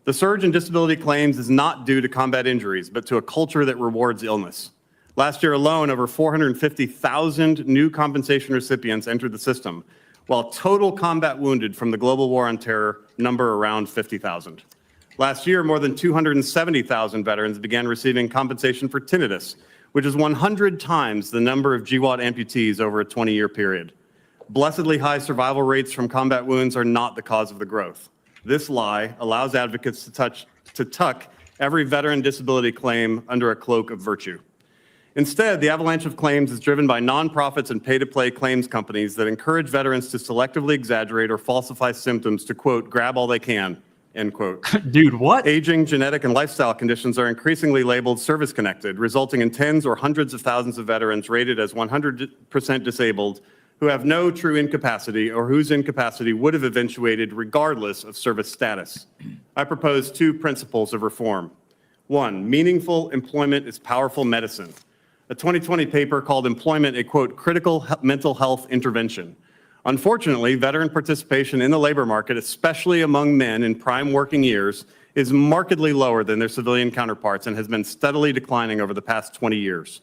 The surge in disability claims is not due to combat injuries, but to a culture that rewards illness. Last year alone, over 450,000 new compensation recipients entered the system, while total combat wounded from the global war on terror number around 50,000. Last year, more than 270,000 veterans began receiving compensation for tinnitus, which is 100 times the number of GWAT amputees over a 20-year period. Blessedly high survival rates from combat wounds are not the cause of the growth. This lie allows advocates to touch to tuck every veteran disability claim under a cloak of virtue. Instead, the avalanche of claims is driven by nonprofits and pay-to-play claims companies that encourage veterans to selectively exaggerate or falsify symptoms to, quote, grab all they can, end quote. Dude, what? Aging, genetic, and lifestyle conditions are increasingly labeled service-connected, resulting in tens or hundreds of thousands of veterans rated as 100% disabled who have no true incapacity or whose incapacity would have eventuated regardless of service status. I propose 2 principles of reform. 1, meaningful employment is powerful medicine. A 2020 paper called Employment a, quote, critical mental health intervention. Unfortunately, veteran participation in the labor market, especially among men in prime working years, is markedly lower than their civilian counterparts and has been steadily declining over the past 20 years.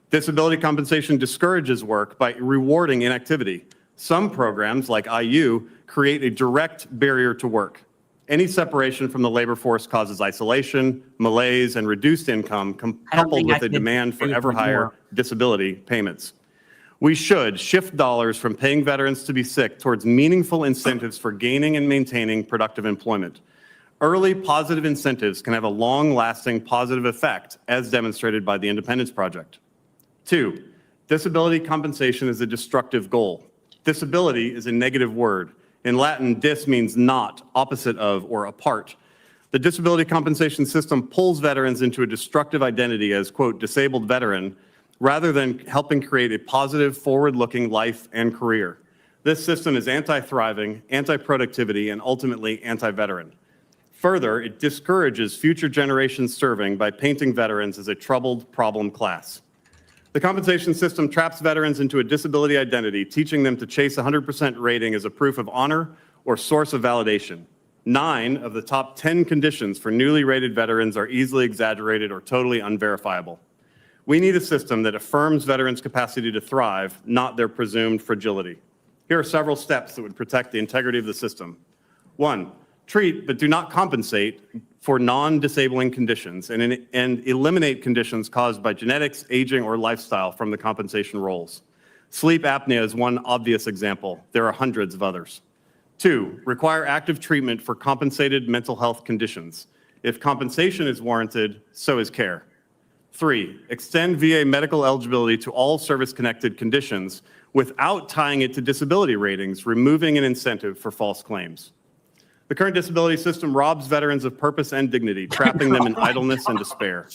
Disability compensation discourages work by rewarding inactivity. Some programs, like IU, create a direct barrier to work. Any separation from the labor force causes isolation, malaise, and reduced income, coupled with a demand for ever higher disability payments. We should shift dollars from paying veterans to be sick towards meaningful incentives for gaining and maintaining productive employment. Early positive incentives can have a long-lasting positive effect, as demonstrated by the Independence Project. 2, disability compensation is a destructive goal. Disability is a negative word. In Latin, dis means not, opposite of, or apart. The disability compensation system pulls veterans into a destructive identity as, quote, disabled veteran, rather than helping create a positive, forward-looking life and career. This system is anti-thriving, anti-productivity, and ultimately anti-veteran. Further, it discourages future generations serving by painting veterans as a troubled problem class. The compensation system traps veterans into a disability identity, teaching them to chase 100% rating as a proof of honor or source of validation. 9 of the top 10 conditions for newly rated veterans are easily exaggerated or totally unverifiable. We need a system that affirms veterans' capacity to thrive, not their presumed fragility. Here are several steps that would protect the integrity of the system. 1, treat but do not compensate for non-disabling conditions and eliminate conditions caused by genetics, aging, or lifestyle from the compensation rolls. Sleep apnea is one obvious example. There are hundreds of others. 2, require active treatment for compensated mental health conditions. If compensation is warranted, so is care. 3, extend VA medical eligibility to all service-connected conditions without tying it to disability ratings, removing an incentive for false claims. The current disability system robs veterans of purpose and dignity, trapping them in idleness and despair.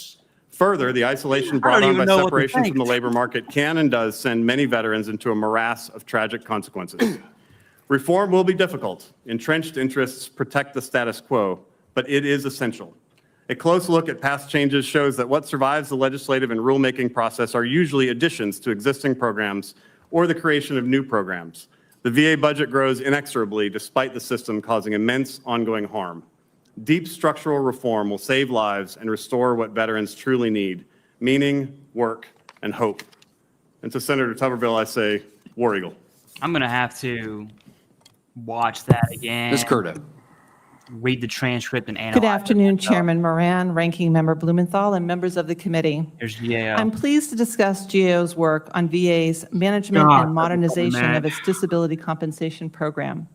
Further, the isolation brought on by separation from the labor market can and does send many veterans into a morass of tragic consequences. Reform will be difficult. Entrenched interests protect the status quo, but it is essential. A close look at past changes shows that what survives the legislative and rulemaking process are usually additions to existing programs or the creation of new programs. The VA budget grows inexorably despite the system causing immense ongoing harm. Deep structural reform will save lives and restore what veterans truly need: meaning, work, and hope. And to Senator Tuberville, I say, War Eagle. I'm going to have to watch that again. Ms. Curda. Read the transcript and analyze Good afternoon, it. Chairman Moran, Ranking Member Blumenthal, and members of the committee. Here's GAO. I'm pleased to discuss GAO's work on VA's management and modernization of its disability compensation program.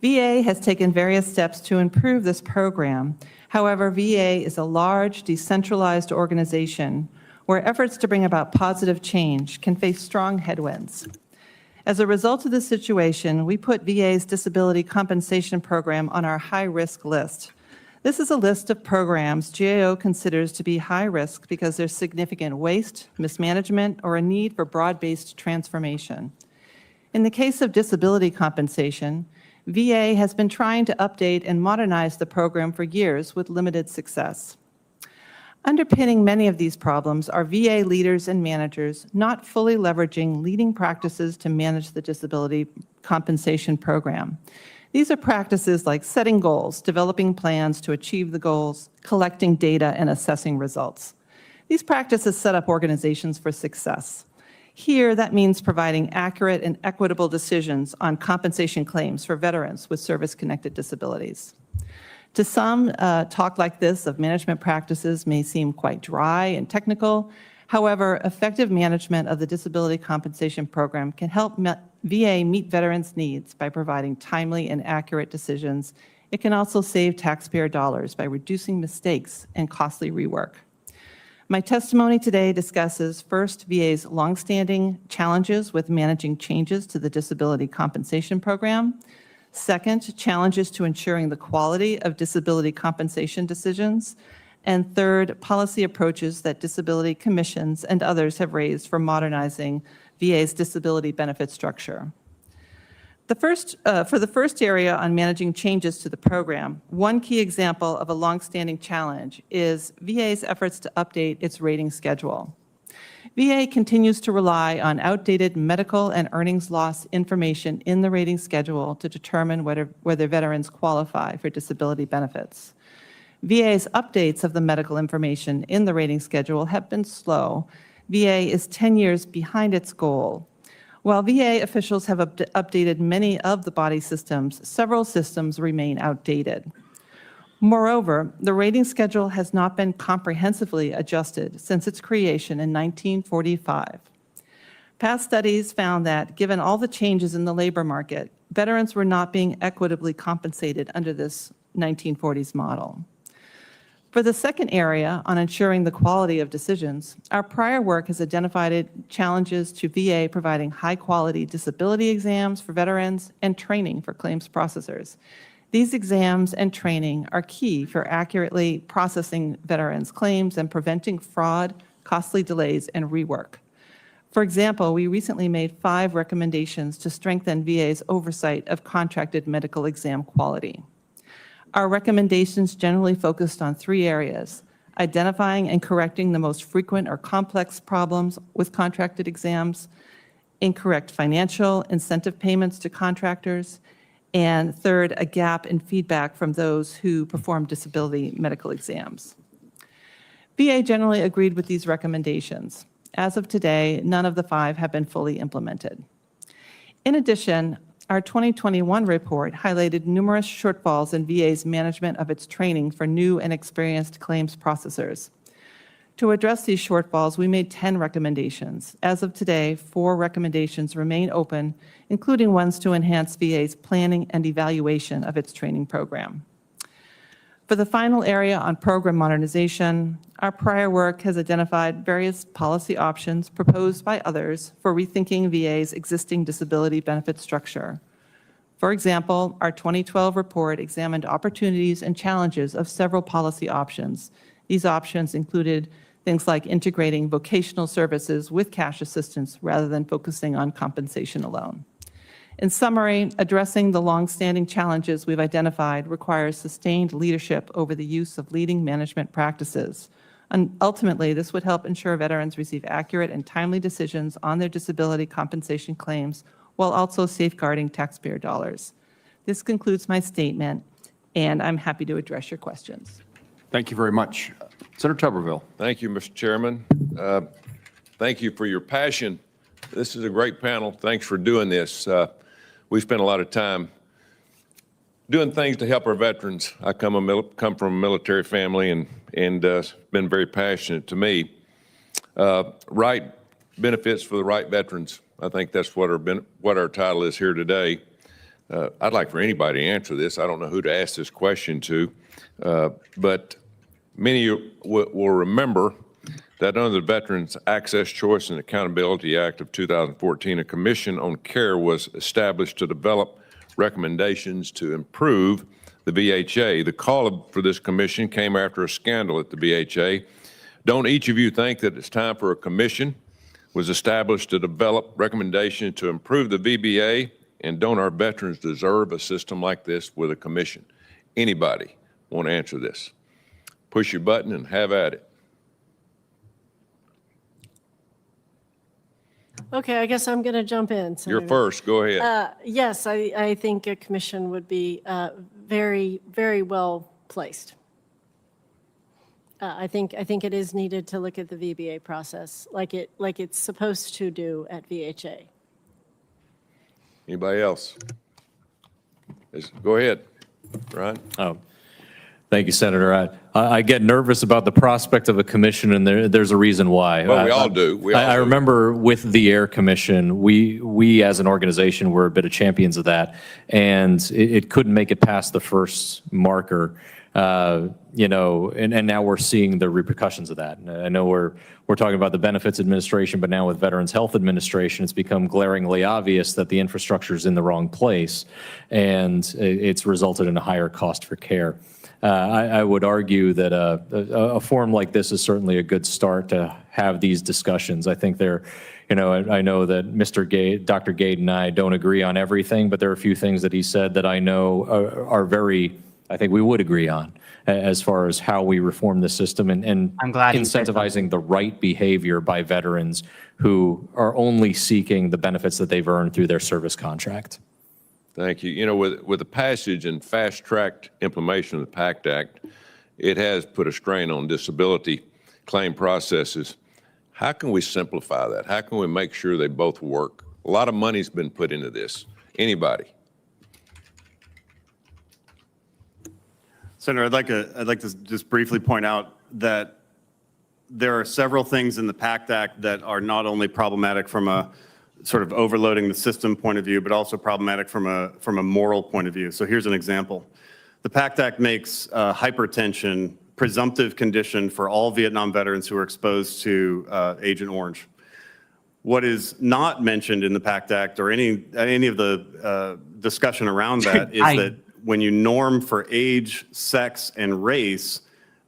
VA has taken various steps to improve this program. However, VA is a large, decentralized organization where efforts to bring about positive change can face strong headwinds. As a result of this situation, we put VA's disability compensation program on our high-risk list. This is a list of programs GAO considers to be high risk because there's significant waste, mismanagement, or a need for broad-based transformation. In the case of disability compensation, VA has been trying to update and modernize the program for years with limited success. Underpinning many of these problems are VA leaders and managers not fully leveraging leading practices to manage the disability compensation program. These are practices like setting goals, developing plans to achieve the goals, collecting data, and assessing results. These practices set up organizations for success. Here, that means providing accurate and equitable decisions on compensation claims for veterans with service-connected disabilities. To some, talk like this of management practices may seem quite dry and technical. However, effective management of the disability compensation program can help VA meet veterans' needs by providing timely and accurate decisions It can also save taxpayer dollars by reducing mistakes and costly rework. My testimony today discusses first, VA's longstanding challenges with managing changes to the disability compensation program. Second, challenges to ensuring the quality of disability compensation decisions. And third, policy approaches that disability commissions and others have raised for modernizing VA's disability benefit structure. For the first area on managing changes to the program, one key example of a longstanding challenge is VA's efforts to update its rating schedule. VA continues to rely on outdated medical and earnings loss information in the rating schedule to determine whether veterans qualify for disability benefits. VA's updates of the medical information in the rating schedule have been slow. VA is 10 years behind its goal. While VA officials have updated many of the body systems, several systems remain outdated. Moreover, the rating schedule has not been comprehensively adjusted since its creation in 1945. Past studies found that, given all the changes in the labor market, veterans were not being equitably compensated under this 1940s model. For the second area on ensuring the quality of decisions, our prior work has identified challenges to VA providing high-quality disability exams for veterans and training for claims processors. These exams and training are key for accurately processing veterans' claims and preventing fraud, costly delays, and rework. For example, we recently made 5 recommendations to strengthen VA's oversight of contracted medical exam quality. Our recommendations generally focused on 3 areas: identifying and correcting the most frequent or complex problems with contracted exams, incorrect financial incentive payments to contractors, and third, a gap in feedback from those who perform disability medical exams. VA generally agreed with these recommendations. As of today, none of the 5 have been fully implemented. In addition, our 2021 report highlighted numerous shortfalls in VA's management of its training for new and experienced claims processors. To address these shortfalls, we made 10 recommendations. As of today, 4 recommendations remain open, including ones to enhance VA's planning and evaluation of its training program. For the final area on program modernization, our prior work has identified various policy options proposed by others for rethinking VA's existing disability benefit structure. For example, our 2012 report examined opportunities and challenges of several policy options. These options included things like integrating vocational services with cash assistance rather than focusing on compensation alone. In summary, addressing the long-standing challenges we've identified requires sustained leadership over the use of leading management practices. And ultimately, this would help ensure veterans receive accurate and timely decisions on their disability compensation claims while also safeguarding taxpayer dollars. This concludes my statement, and I'm happy to address your questions. Thank you very much. Senator Tuberville. Thank you, Mr. Chairman. Thank you for your passion. This is a great panel. Thanks for doing this. We spent a lot of time doing things to help our veterans. I come from a military family and been very passionate to me. Right benefits for the right veterans. I think that's what our title is here today. I'd like for anybody to answer this. I don't know who to ask this question to, but many of you will remember that under the Veterans Access, Choice, and Accountability Act of 2014, a commission on care was established to develop recommendations to improve the VHA. The call for this commission came after a scandal at the VHA. Don't each of you think that it's time for a commission was established to develop recommendations to improve the VBA? And don't our veterans deserve a system like this with a commission? Anybody want to answer this? Push your button and have at it. Okay, I guess I'm going to jump in. You're first. Go ahead. Yes, I think a commission would be very, very well placed. I think it is needed to look at the VBA process like it's supposed to do at VHA. Anybody else? Go ahead, Ryan. Oh, Thank you, Senator. I get nervous about the prospect of a commission, and there's a reason why. Well, we all do. I remember with the Air Commission, we as an organization were a bit of champions of that, and it couldn't make it past the first marker. You know, and now we're seeing the repercussions of that. And I know we're talking about the Benefits Administration, but now with Veterans Health Administration, it's become glaringly obvious that the infrastructure is in the wrong place, and it's resulted in a higher cost for care. I would argue that a forum like this is certainly a good start to have these discussions. I think they're, you know, I know that Dr. Gade and I don't agree on everything, but there are a few things that he said that I know are very, I think we would agree on as far as how we reform the system and I'm glad incentivizing the right behavior by veterans who are only seeking the benefits that they've earned through their service contract. Thank you. You know, with the passage and fast-tracked implementation of the PACT Act, it has put a strain on disability claim processes. How can we simplify that? How can we make sure they both work? A lot of money's been put into this. Anybody? Senator, I'd like to just briefly point out that there are several things in the PACT Act that are not only problematic from a sort of overloading the system point of view, but also problematic from a moral point of view. So here's an example. The PACT Act makes hypertension presumptive condition for all Vietnam veterans who are exposed to Agent Orange. What is not mentioned in the PACT Act or any of the discussion around that is that when you norm for age, sex, and race,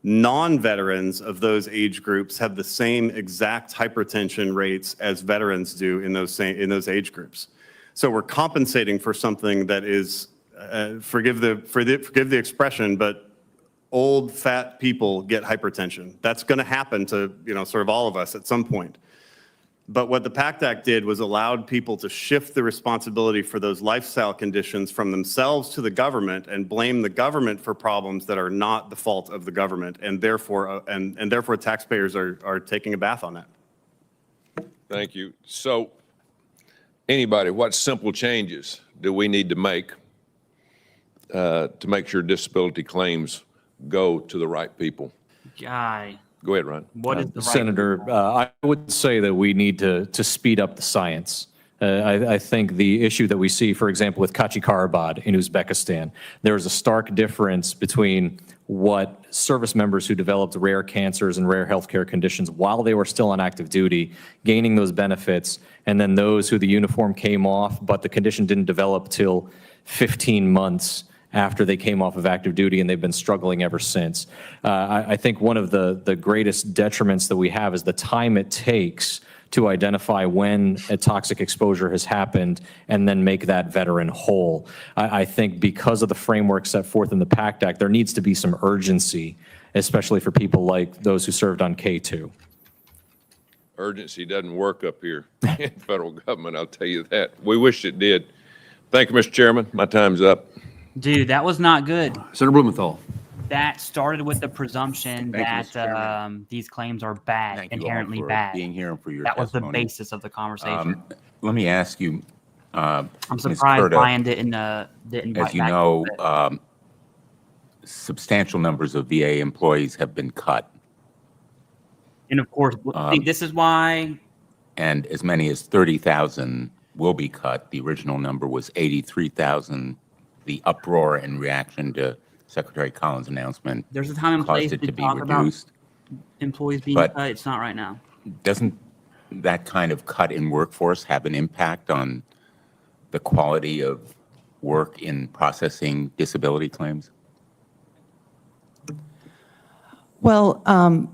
non-veterans of those age groups have the same exact hypertension rates as veterans do in those age groups. So we're compensating for something that is, forgive the expression, but old fat people get hypertension. That's going to happen to sort of all of us at some point. But what the PACT Act did was allowed people to shift the responsibility for those lifestyle conditions from themselves to the government and blame the government for problems that are not the fault of the government, and therefore taxpayers are taking a bath on that. Thank you. So anybody, what simple changes do we need to make sure disability claims go to the right people? Guy. Go ahead, Ron. What is the right Senator, I would say that we need to speed up the science. I think the issue that we see, for example, with Kachikarabad in Uzbekistan, there is a stark difference between what service members who developed rare cancers and rare healthcare conditions while they were still on active duty, gaining those benefits, and then those who the uniform came off, but the condition didn't develop till 15 months after they came off of active duty, and they've been struggling ever since. I think one of the greatest detriments that we have is the time it takes to identify when a toxic exposure has happened and then make that veteran whole. I think because of the framework set forth in the PACT Act, there needs to be some urgency, especially for people like those who served on K2. Urgency doesn't work up here in federal government, I'll tell you that. We wish it did. Thank you, Mr. Chairman. My time's up. Dude, that was not good. Senator Blumenthal. That started with the presumption that these claims are bad, Thank you all inherently for bad. being here and for your That was the testimony. basis of the conversation. Let me ask you, I'm Ms. surprised Curda, Brian didn't bite as you back know, a bit. substantial numbers of VA employees have been cut, And of course, see, this is why and as many as 30,000 will be cut. The original number was 83,000. The uproar in reaction to Secretary Collins' announcement there's a time and place caused it to to be talk about reduced. employees being But- cut. It's not right now. Doesn't that kind of cut in workforce have an impact on the quality of work in processing disability claims? Well,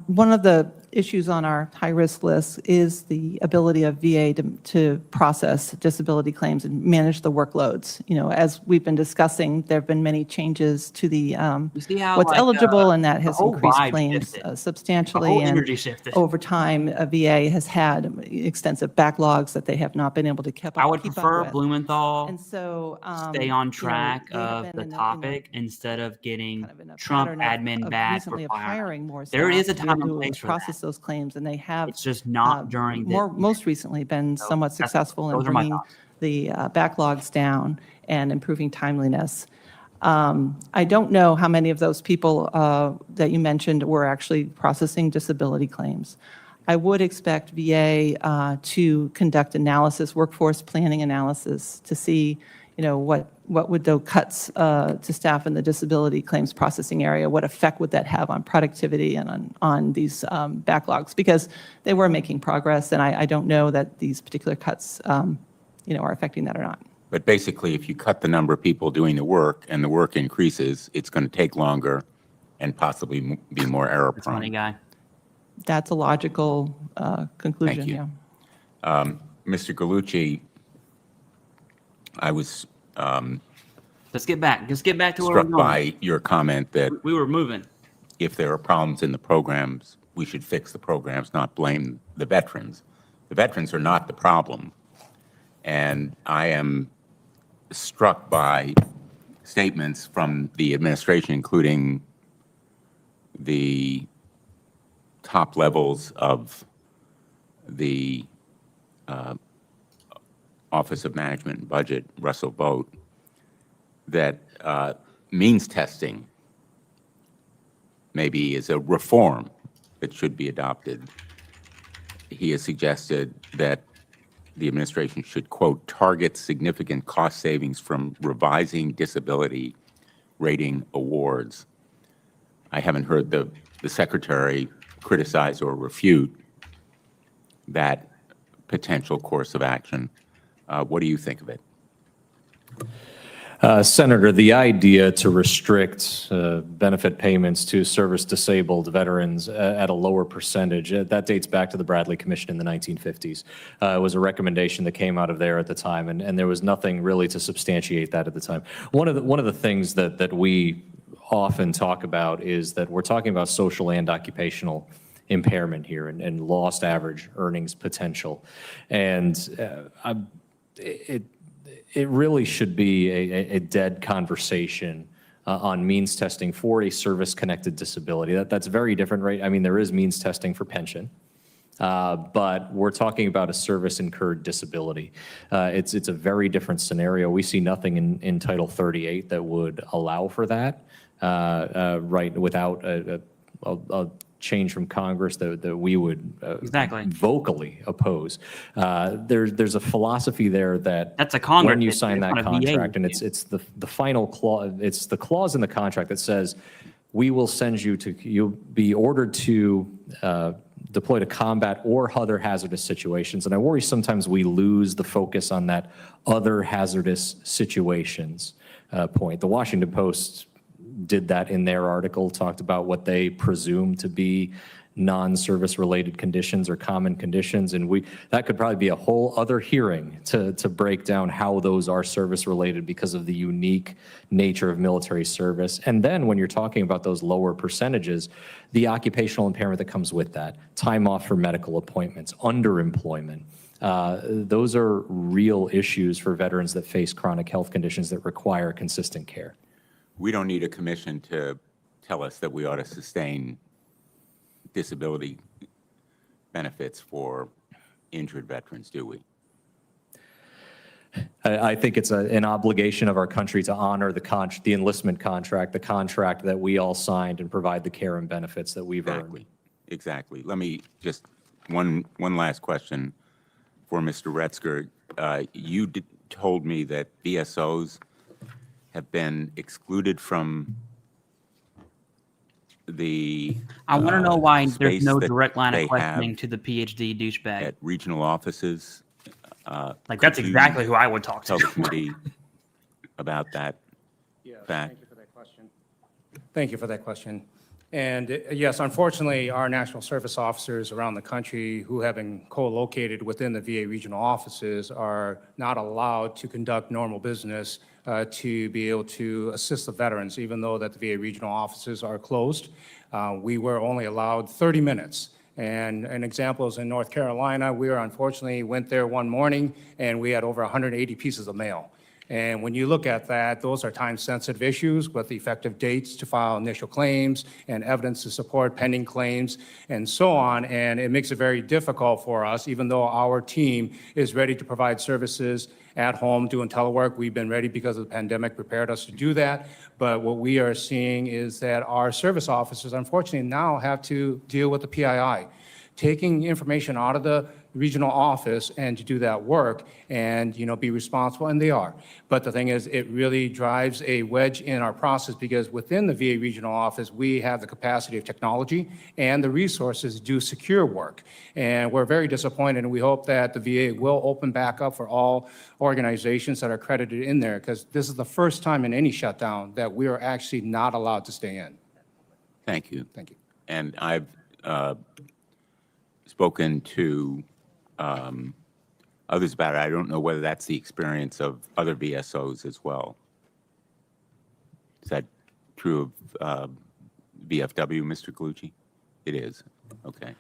one of the issues on our high-risk list is the ability of VA to process disability claims and manage the workloads. You know, as we've been discussing, there have been many changes to the You see how, what's like, eligible, and that the has whole increased vibe claims shifted. substantially. The whole And energy shifted. over time, VA has had extensive backlogs that they have not been able to keep up I would keep up prefer with. Blumenthal And so, stay you on know, track they have of been the in a topic instead of getting kind of in a Trump pattern admin of bad recently for of firing. hiring more There is staff a to be time able and to place for process that. those claims, and they have It's just not during the most recently been somewhat successful in those are my bringing thoughts. the backlogs down and improving timeliness. I don't know how many of those people that you mentioned were actually processing disability claims. I would expect VA to conduct analysis, workforce planning analysis, to see, what would the cuts to staff in the disability claims processing area, what effect would that have on productivity and on these backlogs? Because they were making progress, and I don't know that these particular cuts, are affecting that or not. But basically, if you cut the number of people doing the work and the work increases, it's going to take longer and possibly be more error prone. Funny guy. That's a logical conclusion. Thank you. Yeah. Mr. Gallucci, I was Let's get back to where we're struck going. by your comment that We were moving. if there are problems in the programs, we should fix the programs, not blame the veterans. The veterans are not the problem. And I am struck by statements from the administration, including the top levels of the Office of Management and Budget, Russell Vought, that means testing maybe is a reform that should be adopted. He has suggested that the administration should, quote, target significant cost savings from revising disability rating awards. I haven't heard the secretary criticize or refute that potential course of action. What do you think of it? Senator, the idea to restrict benefit payments to service-disabled veterans at a lower percentage, that dates back to the Bradley Commission in the 1950s. It was a recommendation that came out of there at the time, and there was nothing really to substantiate that at the time. One of the things that we often talk about is that we're talking about social and occupational impairment here and lost average earnings potential. And it really should be a dead conversation on means testing for a service-connected disability. That's very different, right? I mean, there is means testing for pension, but we're talking about a service-incurred disability. It's a very different scenario. We see nothing in Title 38 that would allow for that, right, without a change from Congress that we would Exactly. vocally oppose. There's a philosophy there that That's a Congress. when you sign that It's not a VA. contract, and it's the final clause, it's the clause in the contract that says, we will send you to, you'll be ordered to deploy to combat or other hazardous situations. And I worry sometimes we lose the focus on that other hazardous situations point. The Washington Post did that in their article, talked about what they presume to be non-service related conditions or common conditions. And that could probably be a whole other hearing to break down how those are service related because of the unique nature of military service. And then when you're talking about those lower percentages, the occupational impairment that comes with that, time off for medical appointments, underemployment, those are real issues for veterans that face chronic health conditions that require consistent care. We don't need a commission to tell us that we ought to sustain disability benefits for injured veterans, do we? I think it's an obligation of our country to honor the enlistment contract, the contract that we all signed, and provide the care and benefits that we've earned. Exactly. Let me just, one last question for Mr. Retzker. You told me that VSOs have been excluded from the I want to know why there's space no that direct line they of questioning have to the PhD douchebag. at regional offices. Like, that's exactly who I would talk to. Tell the committee about that fact. Thank you for that question. Thank you for that question. And yes, unfortunately, our national service officers around the country who have been co-located within the VA regional offices are not allowed to conduct normal business to be able to assist the veterans, even though that the VA regional offices are closed. We were only allowed 30 minutes. And an example is in North Carolina, we unfortunately went there one morning and we had over 180 pieces of mail. And when you look at that, those are time-sensitive issues with effective dates to file initial claims and evidence to support pending claims and so on. And it makes it very difficult for us, even though our team is ready to provide services at home doing telework. We've been ready because of the pandemic, prepared us to do that. But what we are seeing is that our service officers, unfortunately, now have to deal with the PII, taking information out of the regional office and to do that work and, be responsible, and they are. But the thing is, it really drives a wedge in our process because within the VA regional office, we have the capacity of technology and the resources to do secure work. And we're very disappointed, and we hope that the VA will open back up for all organizations that are accredited in there, because this is the first time in any shutdown that we are actually not allowed to stay in. Thank you. Thank you. And I've spoken to others about it. I don't know whether that's the experience of other VSOs as well. Is that true of VFW, Mr. Galucci? It is. Okay.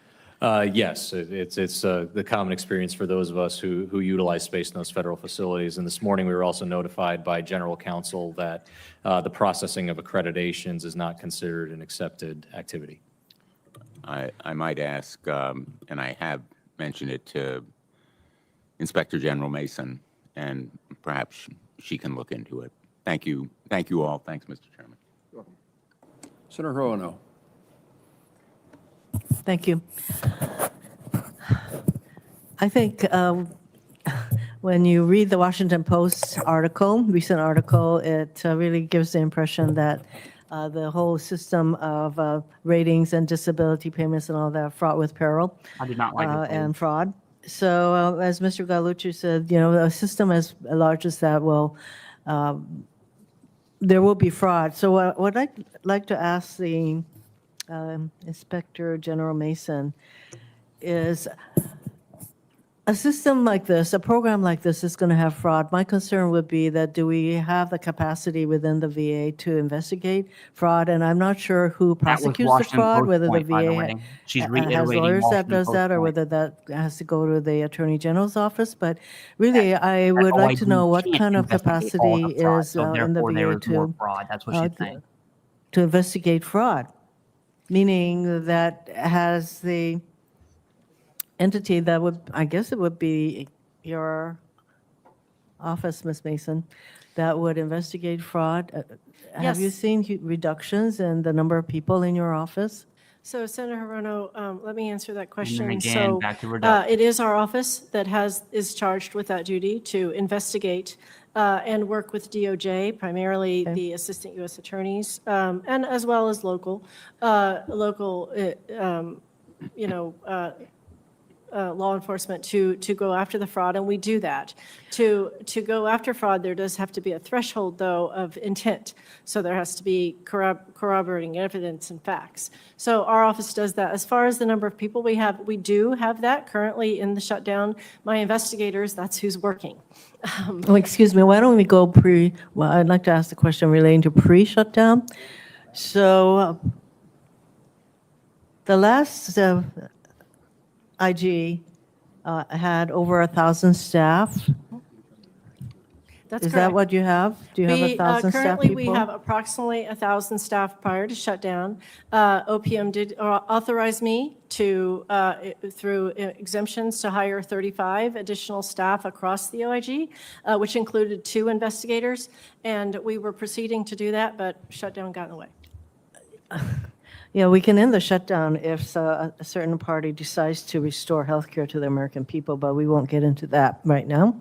Yes, it's the common experience for those of us who utilize space in those federal facilities. And this morning, we were also notified by General Counsel that the processing of accreditations is not considered an accepted activity. I might ask, and I have mentioned it to Inspector General Mason, and perhaps she can look into it. Thank you. Thank you all. Thanks, Mr. Chairman. You're welcome. Senator Roanoke. Thank you. I think when you read the Washington Post recent article, it really gives the impression that the whole system of ratings and disability payments and all that fraught with peril. I did not like it. And fraud. So as Mr. Galucci said, a system as large as that there will be fraud. So what I'd like to ask the Inspector General Mason is, a system like this, a program like this is going to have fraud. My concern would be that do we have the capacity within the VA to investigate fraud? And I'm not sure who prosecutes the fraud, whether the VA has lawyers that does that, or whether that has to go to the Attorney General's office. But really, I would like to know what kind of capacity is in the VA to investigate fraud, meaning that has the entity that would, I guess it would be your office, Ms. Mason, that would investigate fraud. Have you seen reductions in the number of people in your office? So Senator Hirono, let me answer that question. again, back to It is our office that is charged with that duty to investigate and work with DOJ, primarily the Assistant U.S. Attorneys, and as well as local, law enforcement to go after the fraud, and we do that. To go after fraud, there does have to be a threshold, though, of intent. So there has to be corroborating evidence and facts. So our office does that. As far as the number of people we do have that currently in the shutdown. My investigators, that's who's working. Well, excuse me, why don't we go well, I'd like to ask the question relating to pre-shutdown. So the last IG had over 1,000 staff. That's Is correct. that what you have? Do you have 1,000 staff Currently, people? we have approximately 1,000 staff prior to shutdown. OPM did authorize me to, through exemptions, to hire 35 additional staff across the OIG, which included 2 investigators, and we were proceeding to do that, but shutdown got in the way. Yeah, we can end the shutdown if a certain party decides to restore health care to the American people, but we won't get into that right now.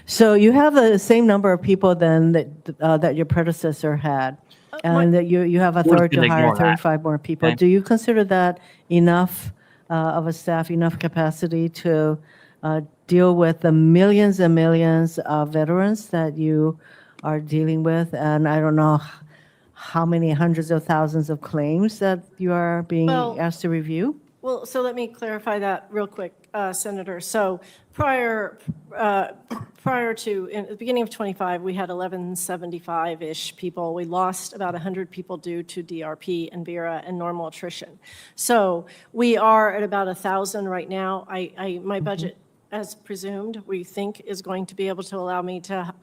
So you have the same number of people then that your predecessor had, and that you have authority to hire 35 more people. Do you consider that enough of a staff, enough capacity to deal with the millions and millions of veterans that you are dealing with? And I don't know how many hundreds of thousands of claims that you are being asked to review? Well, so let me clarify that real quick, Senator. So prior to, in the beginning of 25, we had 1,175-ish people. We lost about 100 people due to DRP and VERA and normal attrition. So we are at about 1,000 right now. My budget as presumed, we think is going to be able to allow me to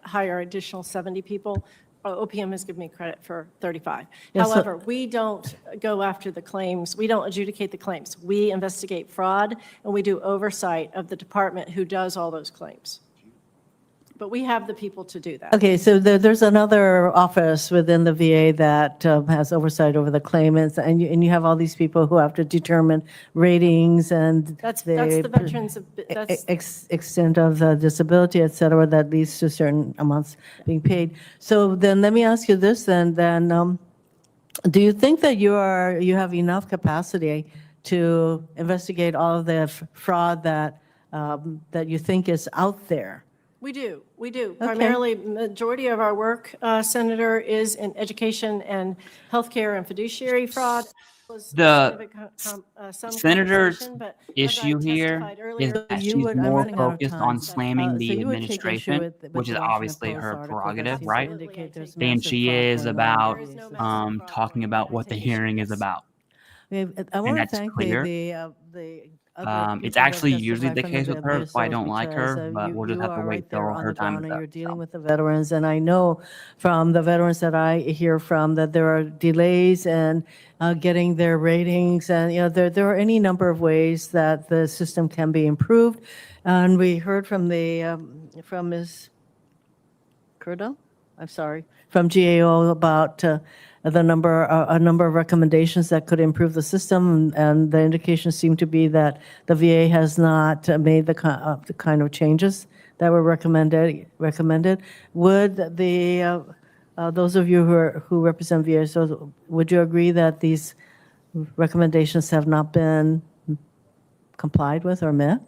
hire additional 70 people. OPM has given me credit for 35. Yes, so- However, we don't go after the claims. We don't adjudicate the claims. We investigate fraud, and we do oversight of the department who does all those claims. But we have the people to do that. Okay, so there's another office within the VA that has oversight over the claimants, and you have all these people who have to determine ratings and That's the veterans, that's, extent of the disability, et cetera, that leads to certain amounts being paid. So then let me ask you this then, do you think that you have enough capacity to investigate all of the fraud that you think is out there? we do. Primarily, majority of our work, Senator, is in education and healthcare and fiduciary fraud. The Some senator's compensation, but as I issue here testified is earlier, that I'm she's running more out of focused time. on slamming the So you would take issue administration, with which is the Washington obviously Post her article prerogative, that right? indicate there's Than massive she fraud is going on. about There is no massive fraud talking going about on. what the I take issue hearing with is this. about. I want to that's thank clear. the other It's people that actually usually testified the from case with her. That's why I don't like because, her, but we'll just you have to are wait right there till on her the time ground is and up. you're dealing with the veterans. And I know from the veterans that I hear from that there are delays in getting their ratings, and there are any number of ways that the system can be improved. And we heard from Ms. Curdo, I'm sorry, from GAO about a number of recommendations that could improve the system, and the indications seem to be that the VA has not made the kind of changes that were recommended. Would those of you who represent VA, so would you agree that these recommendations have not been complied with or met?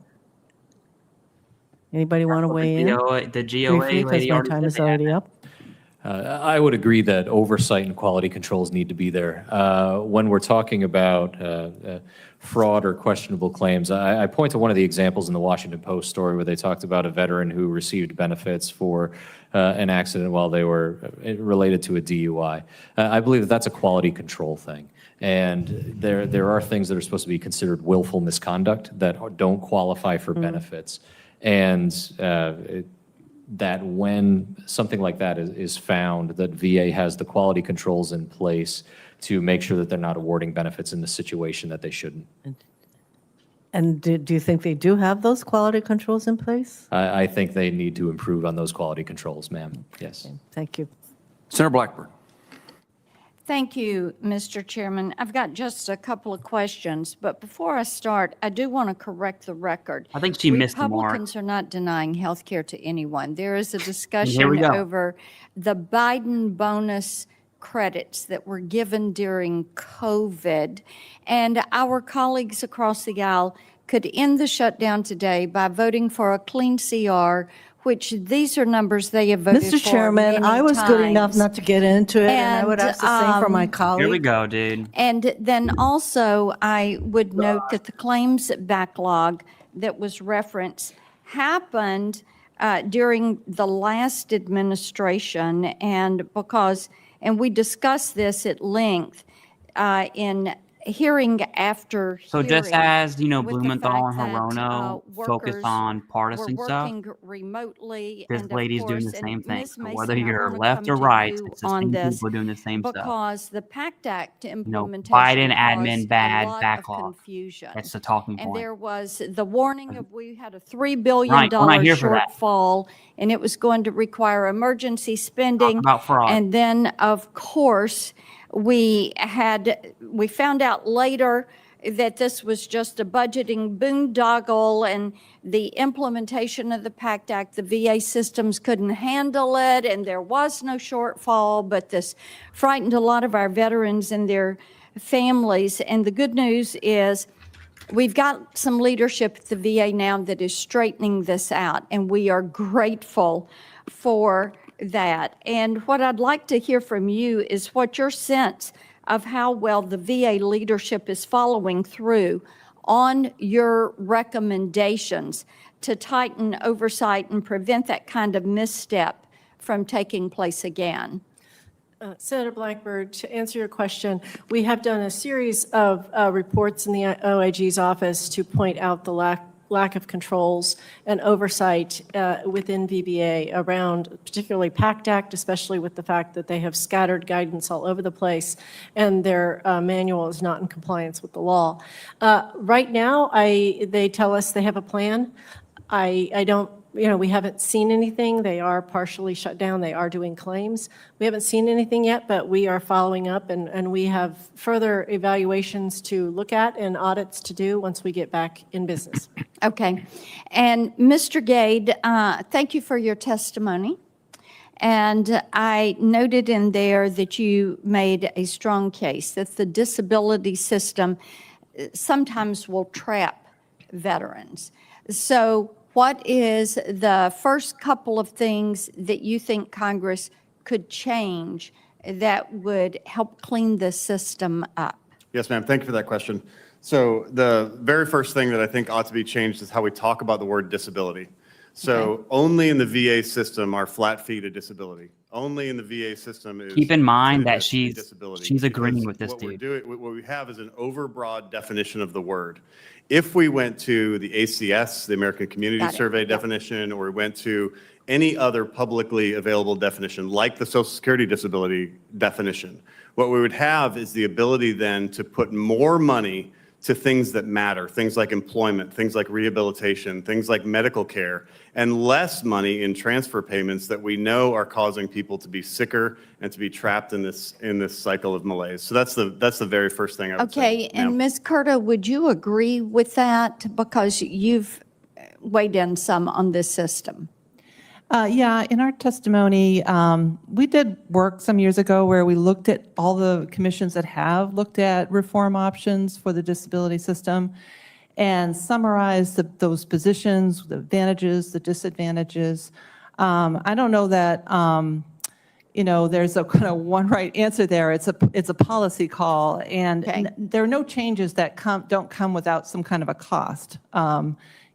Anybody want to weigh in? The GOA Briefly, because lady my already time said is they had already up. I would agree that oversight and quality controls need to be there. When we're talking about fraud or questionable claims, I point to one of the examples in the Washington Post story where they talked about a veteran who received benefits for an accident while they were related to a DUI. I believe that that's a quality control thing. And there are things that are supposed to be considered willful misconduct that don't qualify for benefits. And that when something like that is found, that VA has the quality controls in place to make sure that they're not awarding benefits in the situation that they shouldn't. And do you think they do have those quality controls in place? I think they need to improve on those quality controls, ma'am. Yes. Thank you. Senator Blackburn. Thank you, Mr. Chairman. I've got just a couple of questions, but before I start, I do want to correct the record. I think she missed the mark. Republicans are not denying health care to anyone. There is a Here we discussion go. over the Biden bonus credits that were given during COVID, and our colleagues across the aisle could end the shutdown today by voting for a clean CR, which these are numbers they have voted for Mr. Chairman, many I was good enough times. not to get into it, and I would ask the same for my colleague. Here we go, dude. And then also, I would note that the claims backlog that was referenced happened during the last administration, and we discussed this at length in hearing after So hearing. just as, with the Blumenthal and fact that, Hirono focus workers on partisan were stuff, working remotely, this and of lady's doing the course, same and thing. Ms. So Mason, whether I you're wanna left come or to right, you it's the on same this, people doing the same stuff. because the PACT Act implementation Biden admin caused bad a lot backlog. of confusion. That's the talking And point. there was the warning of, we had a $3 billion Right, we're not here for that. shortfall, and it was going to require emergency spending. about fraud. And then, of course, we found out later that this was just a budgeting boondoggle, and the implementation of the PACT Act, the VA systems couldn't handle it, and there was no shortfall, but this frightened a lot of our veterans and their families. And the good news is we've got some leadership at the VA now that is straightening this out, and we are grateful for that. And what I'd like to hear from you is what your sense of how well the VA leadership is following through on your recommendations to tighten oversight and prevent that kind of misstep from taking place again. Senator Blackburn, to answer your question, we have done a series of reports in the OIG's office to point out the lack lack of controls and oversight within VBA around particularly PACT Act, especially with the fact that they have scattered guidance all over the place and their manual is not in compliance with the law. Right now, they tell us they have a plan. I don't, we haven't seen anything. They are partially shut down. They are doing claims. We haven't seen anything yet, but we are following up and we have further evaluations to look at and audits to do once we get back in business. Okay. And Mr. Gade, thank you for your testimony. And I noted in there that you made a strong case that the disability system sometimes will trap veterans. So what is the first couple of things that you think Congress could change that would help clean the system up? Yes, ma'am. Thank you for that question. So the very first thing that I think ought to be changed is how we talk about the word disability. So only in the VA system are flat fee to disability. Only in the VA system is. Keep in mind that disability. she's agreeing with this what dude. What we have is an overbroad definition of the word. If we went to the ACS, the American Community Survey definition, or we went to any other publicly available definition, like the Social Security disability definition, what we would have is the ability then to put more money to things that matter, things like employment, things like rehabilitation, things like medical care, and less money in transfer payments that we know are causing people to be sicker and to be trapped in this cycle of malaise. So that's the very first thing I would say. Okay, and Ms. Curta, would you agree with that? Because you've weighed in some on this system. Yeah, in our testimony, we did work some years ago where we looked at all the commissions that have looked at reform options for the disability system and summarized those positions, the advantages, the disadvantages. I don't know that, there's a kind of one right answer there. It's a policy call, and there are no changes that don't come without some kind of a cost.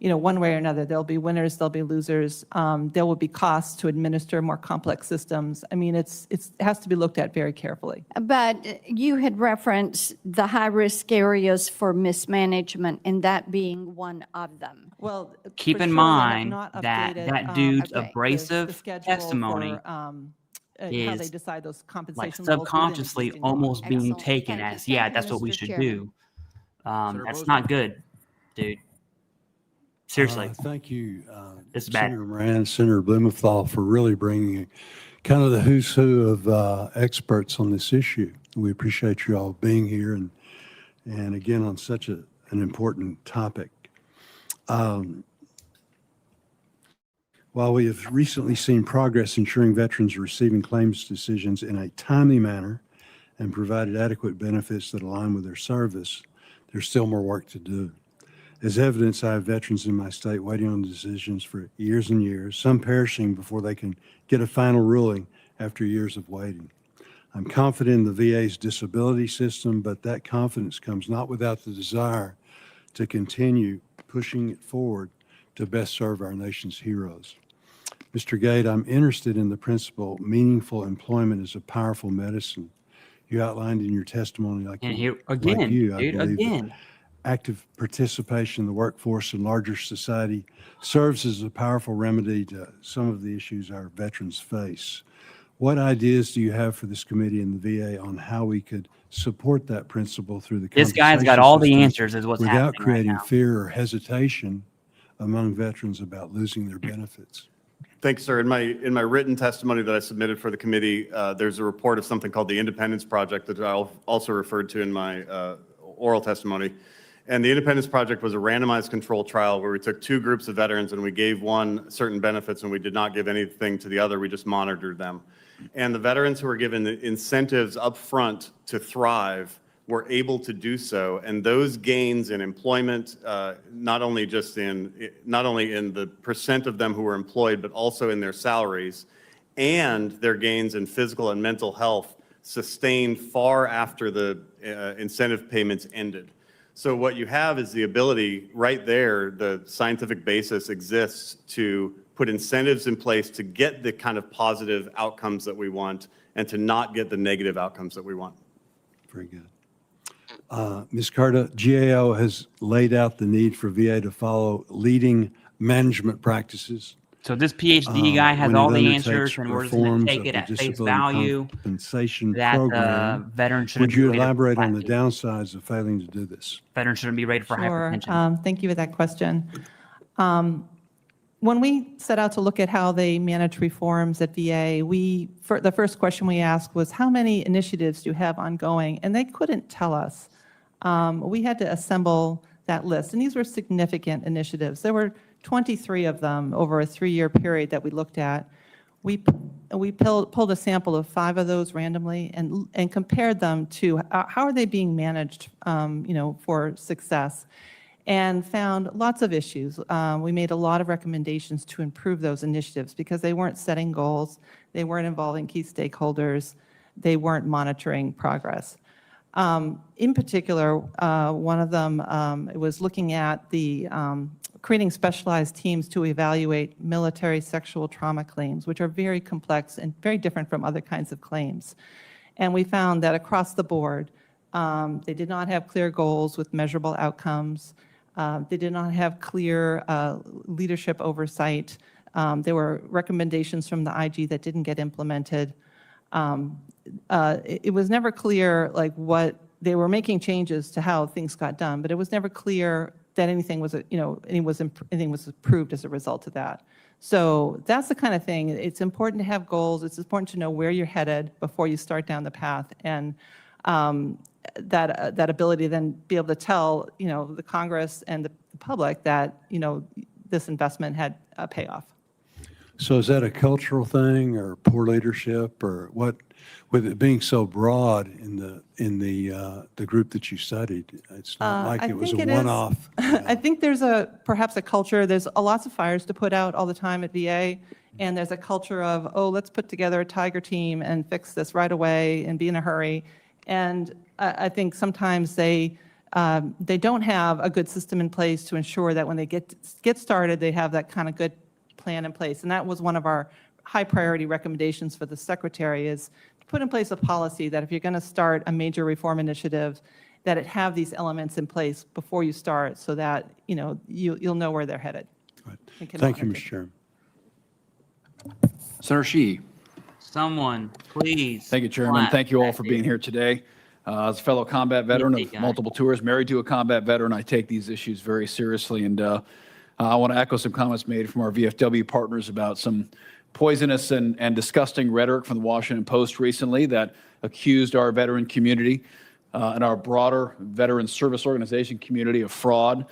One way or another, there'll be winners, there'll be losers. There will be costs to administer more complex systems. I mean, it has to be looked at very carefully. But you had referenced the high-risk areas for mismanagement, and that being one of them. Well, keep in mind that dude's abrasive testimony how is they decide those compensation like levels subconsciously within existing law. almost being Excellent. taken Thank as, you. yeah, Thank you, that's what we Mr. should Chairman. do. That's not good, dude. Seriously. Thank you, It's bad. Senator Moran, Senator Blumenthal, for really bringing kind of the who's who of experts on this issue. We appreciate you all being here and again on such an important topic. While we have recently seen progress ensuring veterans are receiving claims decisions in a timely manner and provided adequate benefits that align with their service, there's still more work to do. As evidence, I have veterans in my state waiting on decisions for years and years, some perishing before they can get a final ruling after years of waiting. I'm confident in the VA's disability system, but that confidence comes not without the desire to continue pushing it forward to best serve our nation's heroes. Mr. Gade, I'm interested in the principle meaningful employment is a powerful medicine. You outlined in your testimony active participation in the workforce and larger society serves as a powerful remedy to some of the issues our veterans face. What ideas do you have for this committee and the VA on how we could support that principle through the This guy's got all the answers is what's happening without creating right now. fear or hesitation among veterans about losing their benefits? Thanks, sir. In my written testimony that I submitted for the committee, there's a report of something called the Independence Project that I also referred to in my oral testimony. And the Independence Project was a randomized control trial where we took two groups of veterans and we gave one certain benefits and we did not give anything to the other. We just monitored them. And the veterans who were given the incentives up front to thrive were able to do so. And those gains in employment, not only in the percent of them who were employed, but also in their salaries, and their gains in physical and mental health sustained far after the incentive payments ended. So what you have is the ability right there, the scientific basis exists to put incentives in place to get the kind of positive outcomes that we want and to not get the negative outcomes that we want. Very good. Ms. Carter, GAO has laid out the need for VA to follow leading management practices. So this PhD guy has when all it the undertakes answers, and we're just going reforms to take of it the at face disability value compensation that program. veterans shouldn't Would be you rated for elaborate on the flat fee. downsides of failing to do this? Veterans shouldn't be rated for Sure. hypertension. Thank you for that question. When we set out to look at how they manage reforms at VA, the first question we asked was, how many initiatives do you have ongoing? And they couldn't tell us. We had to assemble that list, and these were significant initiatives. There were 23 of them over a 3-year period that we looked at. We pulled a sample of 5 of those randomly and compared them to how are they being managed, for success, and found lots of issues. We made a lot of recommendations to improve those initiatives because they weren't setting goals, they weren't involving key stakeholders, they weren't monitoring progress. In particular, one of them was looking at the creating specialized teams to evaluate military sexual trauma claims, which are very complex and very different from other kinds of claims. And we found that across the board, they did not have clear goals with measurable outcomes. They did not have clear leadership oversight. There were recommendations from the IG that didn't get implemented. It was never clear what they were making changes to how things got done, but it was never clear that anything was approved as a result of that. So that's the kind of thing. It's important to have goals. It's important to know where you're headed before you start down the path, and that ability to then be able to tell the Congress and the public that this investment had a payoff. So is that a cultural thing or poor leadership, or what? With it being so broad in the group that you studied, it's not like it was a one-off. I think there's perhaps a culture. There's lots of fires to put out all the time at VA, and there's a culture of, let's put together a tiger team and fix this right away and be in a hurry. And I think sometimes they don't have a good system in place to ensure that when they get started, they have that kind of good plan in place. And that was one of our high priority recommendations for the Secretary, is to put in place a policy that if you're going to start a major reform initiative, that it have these elements in place before you start, so that you'll know where they're headed. Right. Thank you, Mr. Chairman. Senator Shih. Someone, please. Thank you, Chairman. Thank you all for being here today. As a fellow combat veteran of multiple tours, married to a combat veteran, I take these issues very seriously. And I want to echo some comments made from our VFW partners about some poisonous and disgusting rhetoric from the Washington Post recently that accused our veteran community and our broader veteran service organization community of fraud,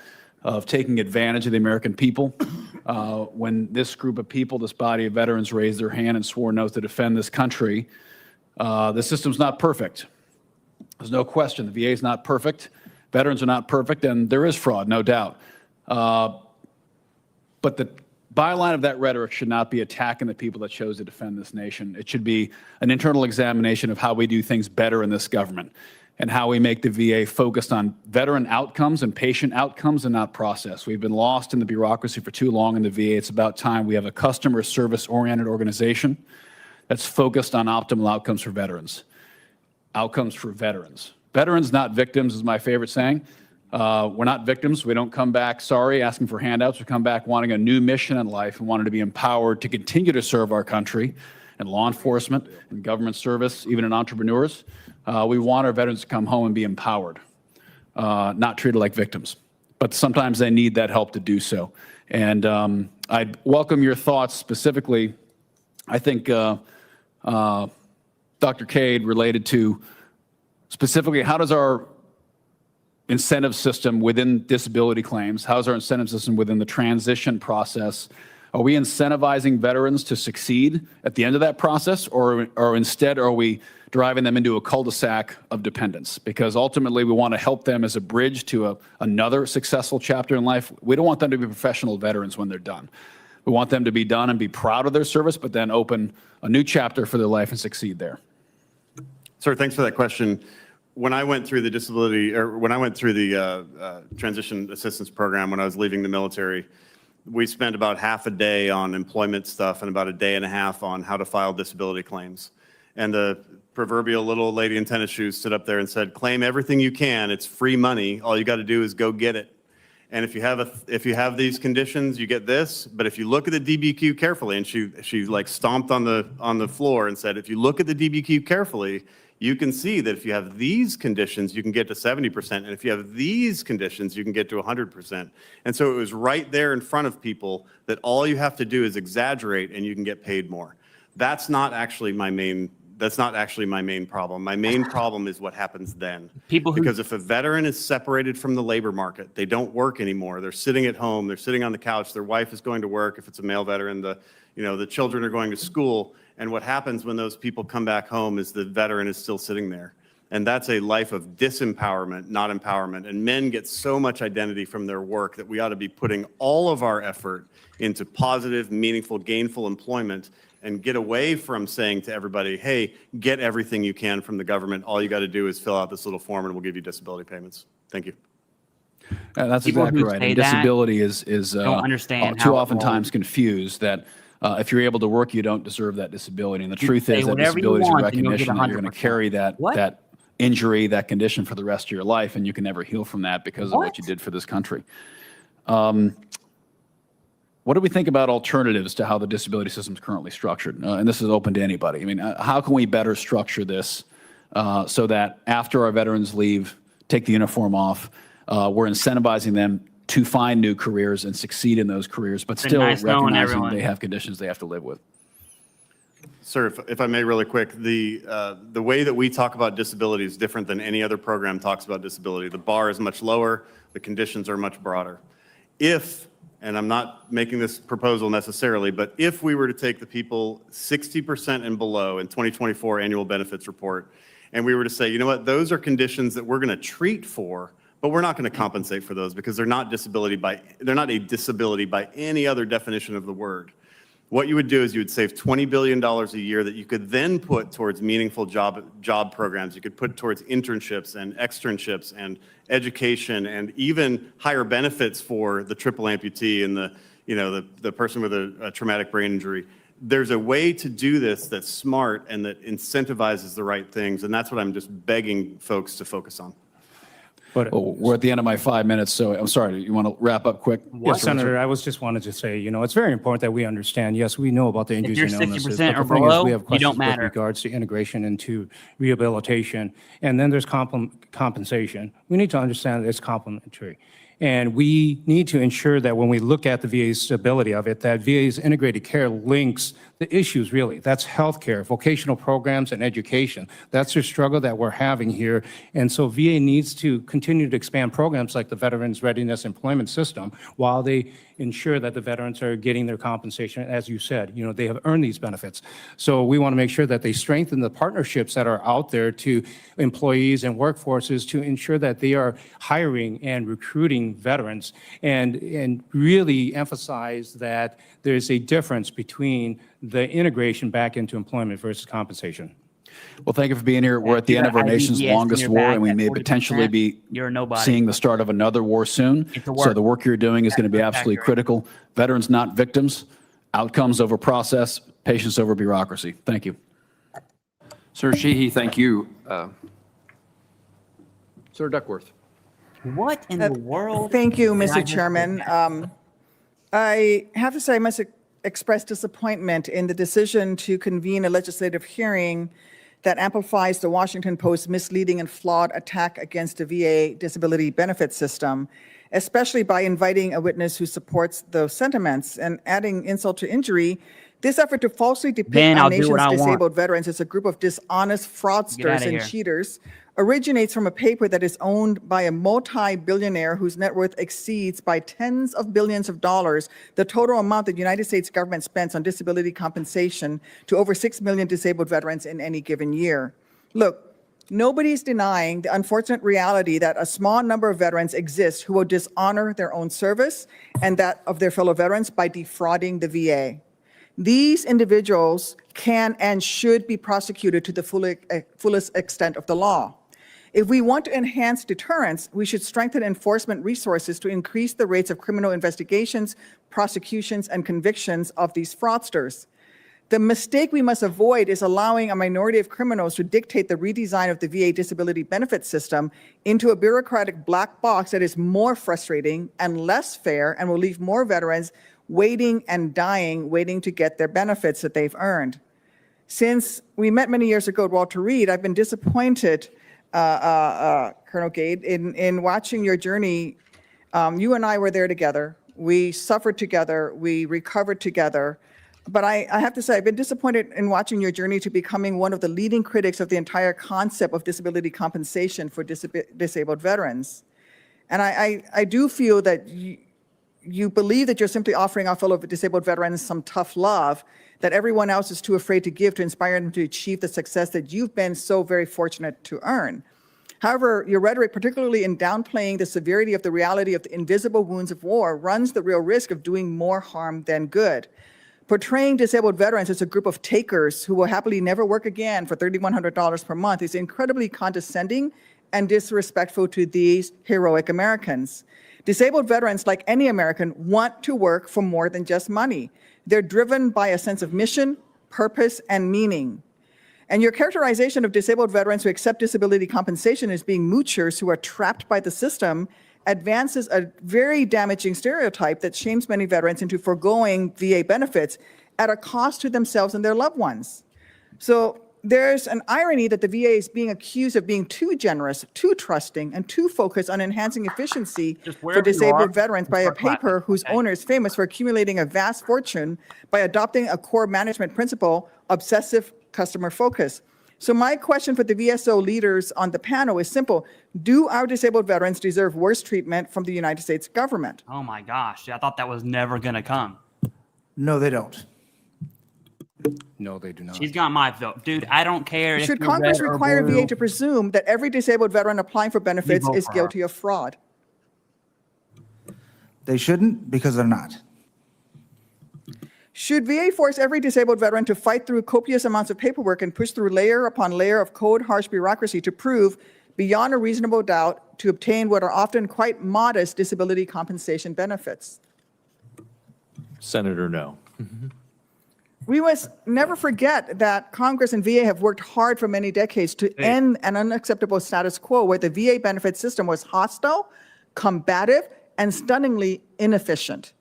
of taking advantage of the American people. When this group of people, this body of veterans, raised their hand and swore an oath to defend this country, the system's not perfect. There's no question. The VA is not perfect. Veterans are not perfect, and there is fraud, no doubt. But the byline of that rhetoric should not be attacking the people that chose to defend this nation. It should be an internal examination of how we do things better in this government and how we make the VA focused on veteran outcomes and patient outcomes and not process. We've been lost in the bureaucracy for too long in the VA. It's about time we have a customer service-oriented organization that's focused on optimal outcomes for veterans. Outcomes for veterans. Veterans, not victims, is my favorite saying. We're not victims. We don't come back sorry, asking for handouts. We come back wanting a new mission in life and wanting to be empowered to continue to serve our country in law enforcement, in government service, even in entrepreneurs. We want our veterans to come home and be empowered, not treated like victims. But sometimes they need that help to do so. And I'd welcome your thoughts specifically. I think Dr. Gade related to specifically how does our incentive system within disability claims, how's our incentive system within the transition process? Are we incentivizing veterans to succeed at the end of that process, or instead are we driving them into a cul-de-sac of dependence? Because ultimately we want to help them as a bridge to another successful chapter in life. We don't want them to be professional veterans when they're done. We want them to be done and be proud of their service, but then open a new chapter for their life and succeed there. Sir, thanks for that question. When I went through the transition assistance program when I was leaving the military, we spent about half a day on employment stuff and about a day and a half on how to file disability claims. And the proverbial little lady in tennis shoes stood up there and said, claim everything you can. It's free money. All you got to do is go get it. And if you have these conditions, you get this. But if you look at the DBQ carefully, and she like stomped on the floor and said, if you look at the DBQ carefully, you can see that if you have these conditions, you can get to 70%. And if you have these conditions, you can get to 100%. And so it was right there in front of people that all you have to do is exaggerate and you can get paid more. That's not actually my main problem. My main problem is what happens then. Because if a veteran is separated from the labor market, they don't work anymore. They're sitting at home. They're sitting on the couch. Their wife is going to work. If it's a male veteran, the children are going to school. And what happens when those people come back home is the veteran is still sitting there. And that's a life of disempowerment, not empowerment. And men get so much identity from their work that we ought to be putting all of our effort into positive, meaningful, gainful employment, and get away from saying to everybody, hey, get everything you can from the government. All you got to do is fill out this little form and we'll give you disability payments. Thank you. That's People exactly who right. say And that disability is don't understand too how it oftentimes confused that if you're able to work, you don't deserve that disability. And the truth say is that whatever you disability is a want and you'll get recognition that you're going to 100%. carry that injury, that condition for the rest of your life, and you can never heal from that because of what you did for this country. What do we think about alternatives to how the disability system is currently structured? And this is open to anybody. I mean, how can we better structure this so that after our veterans leave, take the uniform off, we're incentivizing them to find new careers and succeed in those careers, but still recognizing they have conditions they have to live with? Sir, if I may really quick, the way that we talk about disability is different than any other program talks about disability. The bar is much lower, the conditions are much broader. If, and I'm not making this proposal necessarily, but if we were to take the people 60% and below in 2024 annual benefits report, and we were to say, you know what, those are conditions that we're going to treat for, but we're not going to compensate for those because they're not a disability by any other definition of the word. What you would do is you would save $20 billion a year that you could then put towards meaningful job programs. You could put towards internships and externships and education and even higher benefits for the triple amputee and the person with a traumatic brain injury. There's a way to do this that's smart and that incentivizes the right things, and that's what I'm just begging folks to focus on. We're at the end of my 5 minutes, so I'm sorry. You want to wrap up quick? Yes, Senator, I was just wanted to say, it's very important that we understand, yes, we know about the injuries and illnesses, but the thing is we have questions with regards to integration into rehabilitation, and then there's compensation. We need to understand that it's complementary. And we need to ensure that when we look at the VA's stability of it, that VA's integrated care links the issues really. That's healthcare, vocational programs, and education. That's the struggle that we're having here. And so VA needs to continue to expand programs like the Veterans Readiness Employment System while they ensure that the veterans are getting their compensation. As you said, they have earned these benefits. So we want to make sure that they strengthen the partnerships that are out there to employees and workforces to ensure that they are hiring and recruiting veterans and really emphasize that there's a difference between the integration back into employment versus compensation. Well, thank you for being here. We're at the end of our nation's longest war, and we may potentially be seeing the start of another war soon. So the work you're doing is going to be absolutely critical. Veterans, not victims. Outcomes over process. Patience over bureaucracy. Thank you. Sir Sheehy, thank you. Sir Duckworth. What in the world? Thank you, Mr. Chairman. I have to say I must express disappointment in the decision to convene a legislative hearing that amplifies the Washington Post's misleading and flawed attack against the VA disability benefit system, especially by inviting a witness who supports those sentiments and adding insult to injury. This effort to falsely depict our nation's disabled veterans as a group of dishonest fraudsters and cheaters originates from a paper that is owned by a multi-billionaire whose net worth exceeds by tens of billions of dollars the total amount the United States government spends on disability compensation to over 6 million disabled veterans in any given year. Look, nobody's denying the unfortunate reality that a small number of veterans exist who will dishonor their own service and that of their fellow veterans by defrauding the VA. These individuals can and should be prosecuted to the fullest extent of the law. If we want to enhance deterrence, we should strengthen enforcement resources to increase the rates of criminal investigations, prosecutions, and convictions of these fraudsters. The mistake we must avoid is allowing a minority of criminals to dictate the redesign of the VA disability benefit system into a bureaucratic black box that is more frustrating and less fair and will leave more veterans waiting and dying, waiting to get their benefits that they've earned. Since we met many years ago at Walter Reed, I've been disappointed, Colonel Gade, in watching your journey. You and I were there together. We suffered together. We recovered together. But I have to say, I've been disappointed in watching your journey to becoming one of the leading critics of the entire concept of disability compensation for disabled veterans. And I do feel that you believe that you're simply offering our fellow disabled veterans some tough love that everyone else is too afraid to give to inspire them to achieve the success that you've been so very fortunate to earn. However, your rhetoric, particularly in downplaying the severity of the reality of the invisible wounds of war, runs the real risk of doing more harm than good. Portraying disabled veterans as a group of takers who will happily never work again for $3,100 per month is incredibly condescending and disrespectful to these heroic Americans. Disabled veterans, like any American, want to work for more than just money. They're driven by a sense of mission, purpose, and meaning. And your characterization of disabled veterans who accept disability compensation as being moochers who are trapped by the system advances a very damaging stereotype that shames many veterans into foregoing VA benefits at a cost to themselves and their loved ones. So there's an irony that the VA is being accused of being too generous, too trusting, and too focused on enhancing efficiency for disabled veterans by a paper whose owner is famous for accumulating a vast fortune by adopting a core management principle, obsessive customer focus. So my question for the VSO leaders on the panel is simple. Do our disabled veterans deserve worse treatment from the United States government? Oh my gosh, I thought that was never going to come. No, they don't. No, they do not. She's got my vote. Dude, I don't care if Should you're Congress red or require blue. VA to presume that every disabled veteran applying for benefits vote is for her. guilty of fraud? They shouldn't because they're not. Should VA force every disabled veteran to fight through copious amounts of paperwork and push through layer upon layer of code-harsh bureaucracy to prove, beyond a reasonable doubt, to obtain what are often quite modest disability compensation benefits? Senator, no. We must never forget that Congress and VA have worked hard for many decades to end an unacceptable status quo where the VA benefit system was hostile, combative, and stunningly inefficient.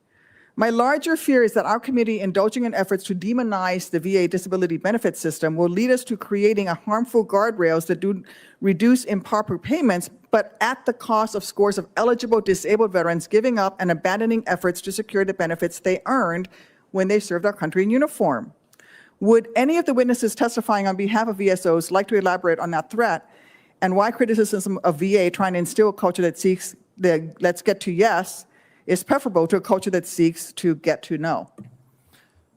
My larger fear is that our committee indulging in efforts to demonize the VA disability benefit system will lead us to creating a harmful guardrails that do reduce improper payments, but at the cost of scores of eligible disabled veterans giving up and abandoning efforts to secure the benefits they earned when they served our country in uniform. Would any of the witnesses testifying on behalf of VSOs like to elaborate on that threat and why criticism of VA trying to instill a culture that seeks the let's get to yes is preferable to a culture that seeks to get to no?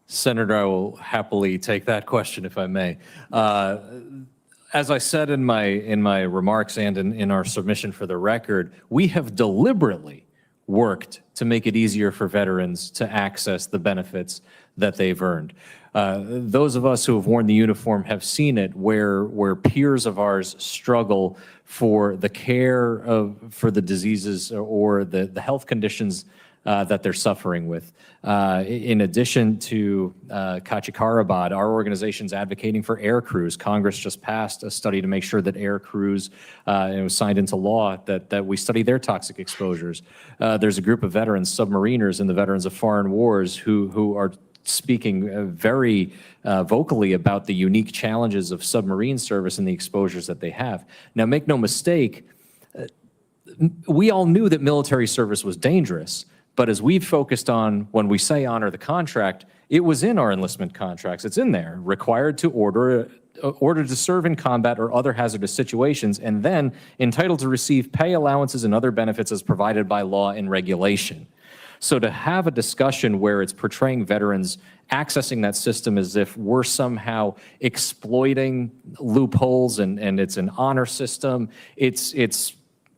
Senator, I will happily take that question if I may. As I said in my remarks and in our submission for the record, we have deliberately worked to make it easier for veterans to access the benefits that they've earned. Those of us who have worn the uniform have seen it where peers of ours struggle for the care for the diseases or the health conditions that they're suffering with. In addition to Kachikarabad, our organization's advocating for air crews. Congress just passed a study to make sure that air crews, and it was signed into law, that we study their toxic exposures. There's a group of veterans, submariners, and the veterans of foreign wars who are speaking very vocally about the unique challenges of submarine service and the exposures that they have. Now, make no mistake, we all knew that military service was dangerous, but as we've focused on when we say honor the contract, it was in our enlistment contracts. It's in there, required to order to serve in combat or other hazardous situations, and then entitled to receive pay allowances and other benefits as provided by law and regulation. So to have a discussion where it's portraying veterans accessing that system as if we're somehow exploiting loopholes and it's an honor system,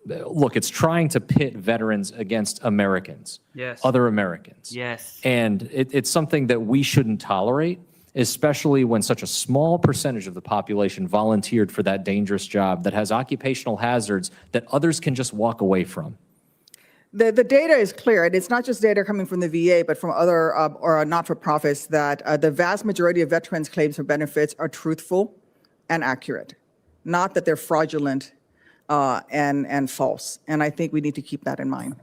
look, it's trying to pit veterans against Americans, other Americans. Yes. And it's something that we shouldn't tolerate, especially when such a small percentage of the population volunteered for that dangerous job that has occupational hazards that others can just walk away from. The data is clear, and it's not just data coming from the VA, but from other or not-for-profits that the vast majority of veterans' claims for benefits are truthful and accurate, not that they're fraudulent and false. And I think we need to keep that in mind.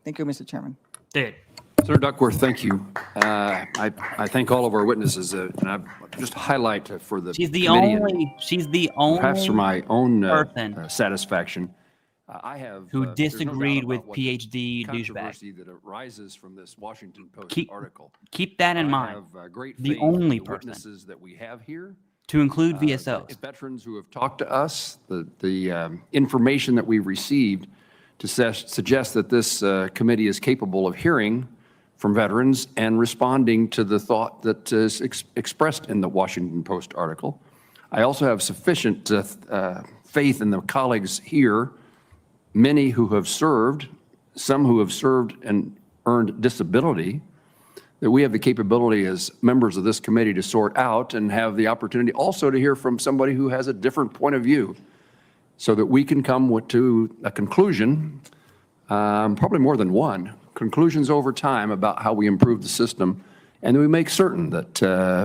Thank you, Mr. Chairman. Dude. Senator Duckworth, thank you. I thank all of our witnesses, and I just highlight for the She's the committee and only. She's the only. perhaps for my own person satisfaction. I have who there's no disagreed doubt with about what PhD douchebag. controversy that arises from this Washington Post article. Keep that in I mind. have great The faith in only the person witnesses that we have here. to include the VSOs. veterans who have talked to us, the information that we've received to suggest that this committee is capable of hearing from veterans and responding to the thought that is expressed in the Washington Post article. I also have sufficient faith in the colleagues here, many who have served, some who have served and earned disability, that we have the capability as members of this committee to sort out and have the opportunity also to hear from somebody who has a different point of view so that we can come to a conclusion, probably more than one, conclusions over time about how we improve the system, and that we make certain that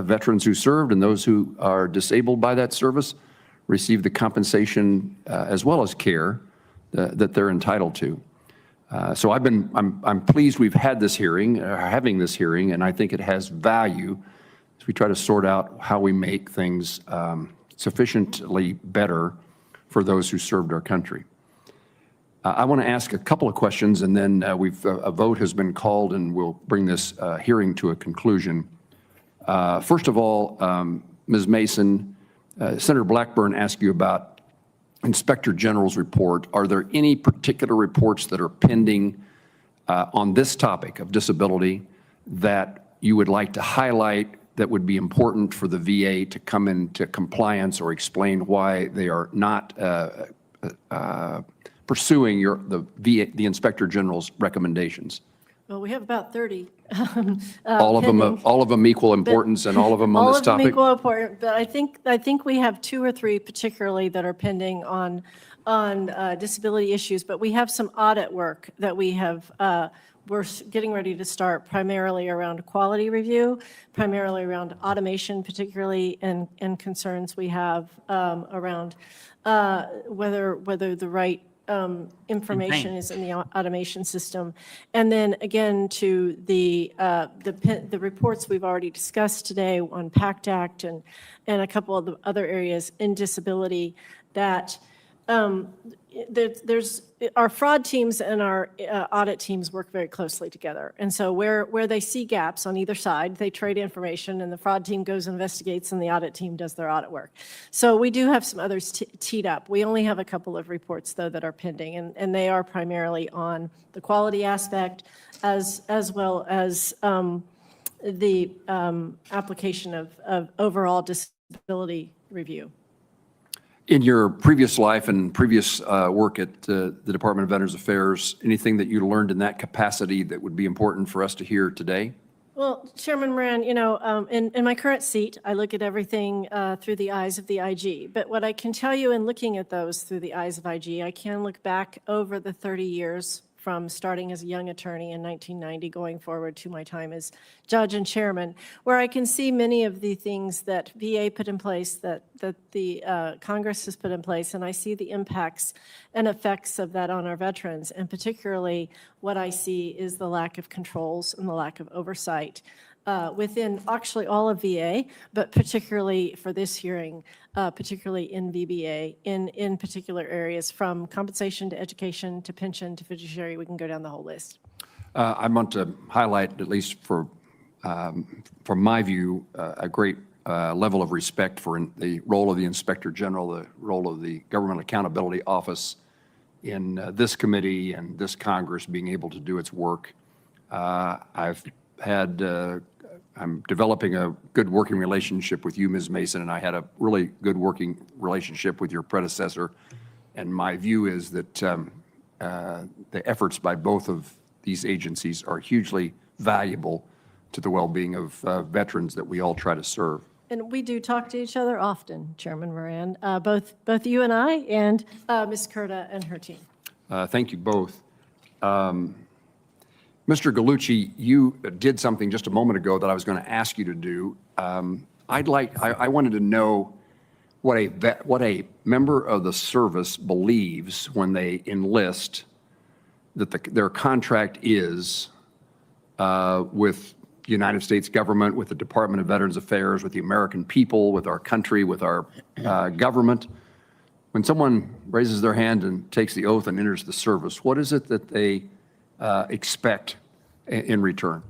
veterans who served and those who are disabled by that service receive the compensation as well as care that they're entitled to. So I'm pleased we've had this hearing, having this hearing, and I think it has value as we try to sort out how we make things sufficiently better for those who served our country. I want to ask a couple of questions, and then a vote has been called, and we'll bring this hearing to a conclusion. First of all, Ms. Mason, Senator Blackburn asked you about Inspector General's report. Are there any particular reports that are pending on this topic of disability that you would like to highlight that would be important for the VA to come into compliance or explain why they are not pursuing the Inspector General's recommendations? Well, we have about 30. All of them equal importance, and all of them on this topic? All of them equal important, but I think we have 2 or 3 particularly that are pending on disability issues, but we have some audit work that we're getting ready to start, primarily around quality review, primarily around automation, particularly, and concerns we have around whether the right information is in the automation system. And then again, to the reports we've already discussed today on PACT Act and a couple of the other areas in disability that our fraud teams and our audit teams work very closely together. And so where they see gaps on either side, they trade information, and the fraud team goes and investigates, and the audit team does their audit work. So we do have some others teed up. We only have a couple of reports, though, that are pending, and they are primarily on the quality aspect as well as the application of overall disability review. In your previous life and previous work at the Department of Veterans Affairs, anything that you learned in that capacity that would be important for us to hear today? Well, Chairman Moran, in my current seat, I look at everything through the eyes of the IG. But what I can tell you in looking at those through the eyes of IG, I can look back over the 30 years from starting as a young attorney in 1990 going forward to my time as judge and chairman, where I can see many of the things that VA put in place, that the Congress has put in place, and I see the impacts and effects of that on our veterans. And particularly what I see is the lack of controls and the lack of oversight within actually all of VA, but particularly for this hearing, particularly in VBA, in particular areas from compensation to education to pension to fiduciary. We can go down the whole list. I want to highlight, at least from my view, a great level of respect for the role of the Inspector General, the role of the Government Accountability Office in this committee and this Congress being able to do its work. I'm developing a good working relationship with you, Ms. Mason, and I had a really good working relationship with your predecessor. And my view is that the efforts by both of these agencies are hugely valuable to the well-being of veterans that we all try to serve. And we do talk to each other often, Chairman Moran, both you and I and Ms. Kurta and her team. Thank you both. Mr. Gallucci, you did something just a moment ago that I was going to ask you to do. I wanted to know what a member of the service believes when they enlist that their contract is with the United States government, with the Department of Veterans Affairs, with the American people, with our country, with our government. When someone raises their hand and takes the oath and enters the service, what is it that they expect in return?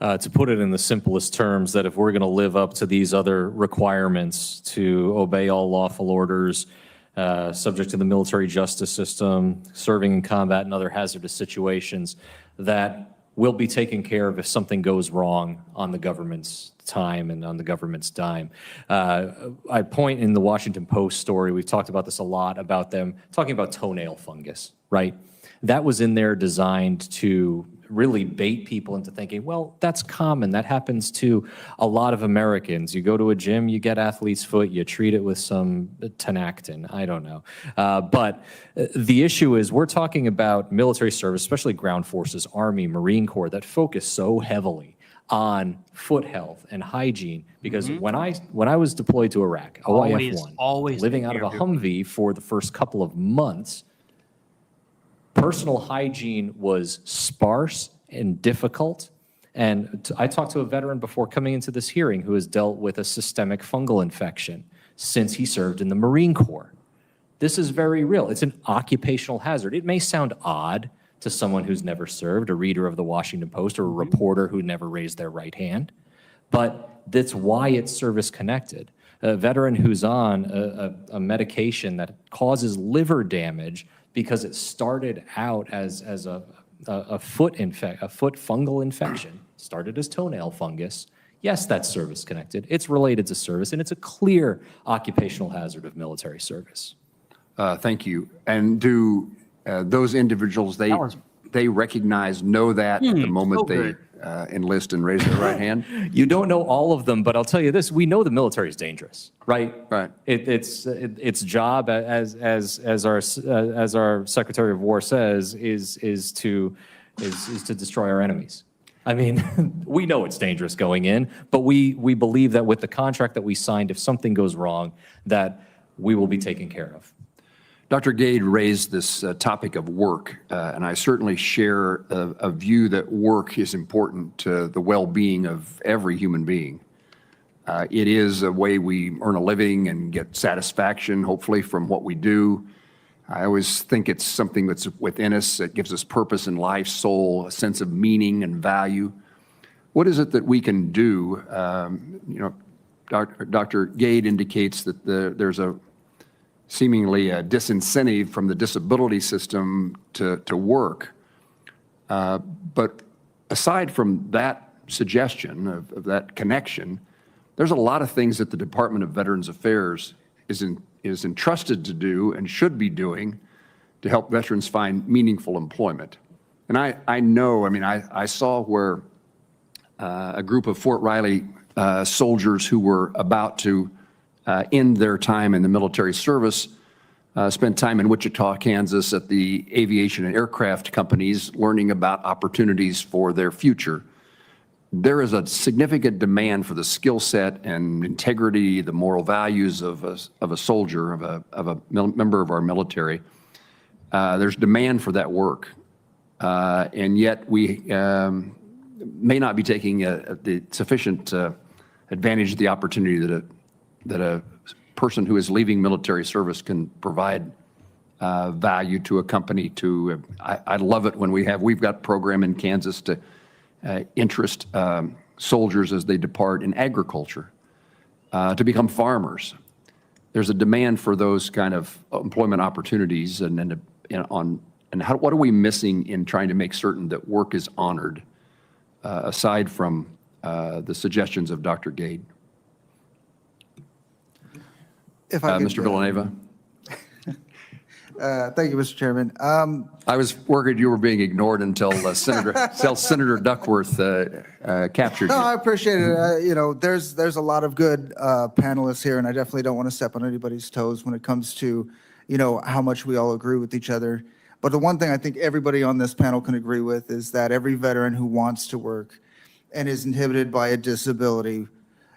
To put it in the simplest terms, that if we're going to live up to these other requirements to obey all lawful orders, subject to the military justice system, serving in combat and other hazardous situations, that will be taken care of if something goes wrong on the government's time and on the government's dime. I point in the Washington Post story, we've talked about this a lot, about them talking about toenail fungus, right? That was in there designed to really bait people into thinking, well, that's common. That happens to a lot of Americans. You go to a gym, you get athlete's foot, you treat it with some Tenactin. I don't know. But the issue is we're talking about military service, especially ground forces, Army, Marine Corps, that focus so heavily on foot health and hygiene. Because when I was deployed to Iraq, OIF-1, living out of a Humvee for the first couple of months, personal hygiene was sparse and difficult. And I talked to a veteran before coming into this hearing who has dealt with a systemic fungal infection since he served in the Marine Corps. This is very real. It's an occupational hazard. It may sound odd to someone who's never served, a reader of the Washington Post or a reporter who never raised their right hand, but that's why it's service connected. A veteran who's on a medication that causes liver damage because it started out as a foot fungal infection, started as toenail fungus. Yes, that's service connected. It's related to service, and it's a clear occupational hazard of military service. Thank you. And do those individuals, they recognize, know that the moment they enlist and raise their right hand? You don't know all of them, but I'll tell you this: we know the military is dangerous, right? Right. Its job, as our Secretary of War says, is to destroy our enemies. I mean, we know it's dangerous going in, but we believe that with the contract that we signed, if something goes wrong, that we will be taken care of. Dr. Gade raised this topic of work, and I certainly share a view that work is important to the well-being of every human being. It is a way we earn a living and get satisfaction, hopefully, from what we do. I always think it's something that's within us that gives us purpose in life, soul, a sense of meaning and value. What is it that we can do? Dr. Gade indicates that there's a seemingly a disincentive from the disability system to work. But aside from that suggestion of that connection, there's a lot of things that the Department of Veterans Affairs is entrusted to do and should be doing to help veterans find meaningful employment. And I know, I mean, I saw where a group of Fort Riley soldiers who were about to end their time in the military service, spent time in Wichita, Kansas at the aviation and aircraft companies learning about opportunities for their future. There is a significant demand for the skill set and integrity, the moral values of a soldier, of a member of our military. There's demand for that work. And yet we may not be taking the sufficient advantage of the opportunity that a person who is leaving military service can provide value to a company. I love it when we've got a program in Kansas to interest soldiers as they depart in agriculture to become farmers. There's a demand for those kind of employment opportunities, what are we missing in trying to make certain that work is honored, aside from the suggestions of Dr. Gade? If I could, Mr. Villanueva. Thank you, Mr. Chairman. I was worried you were being ignored until Senator Duckworth captured you. No, I appreciate it. There's a lot of good panelists here, and I definitely don't want to step on anybody's toes when it comes to, how much we all agree with each other. But the one thing I think everybody on this panel can agree with is that every veteran who wants to work and is inhibited by a disability,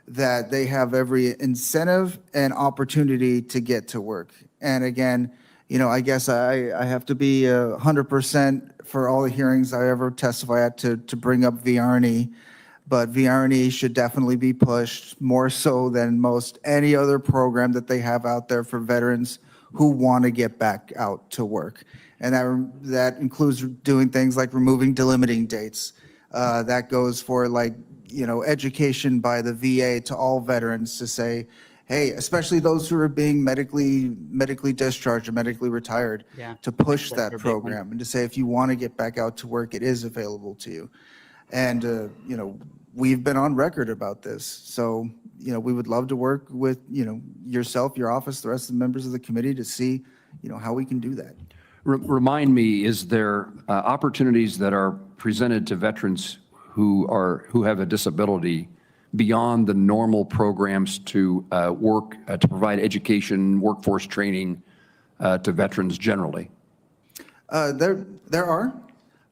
that they have every incentive and opportunity to get to work. And again, I guess I have to be 100% for all the hearings I ever testify at to bring up VeteranAI, but VeteranAI should definitely be pushed more so than most any other program that they have out there for veterans who want to get back out to work. And that includes doing things like removing delimiting dates. That goes for education by the VA to all veterans to say, hey, especially those who are being medically discharged or medically retired, to push that program and to say, if you want to get back out to work, it is available to you. And, we've been on record about this. So, we would love to work with, yourself, your office, the rest of the members of the committee to see, how we can do that. Remind me, is there opportunities that are presented to veterans who have a disability beyond the normal programs to work, to provide education, workforce training to veterans generally? There are.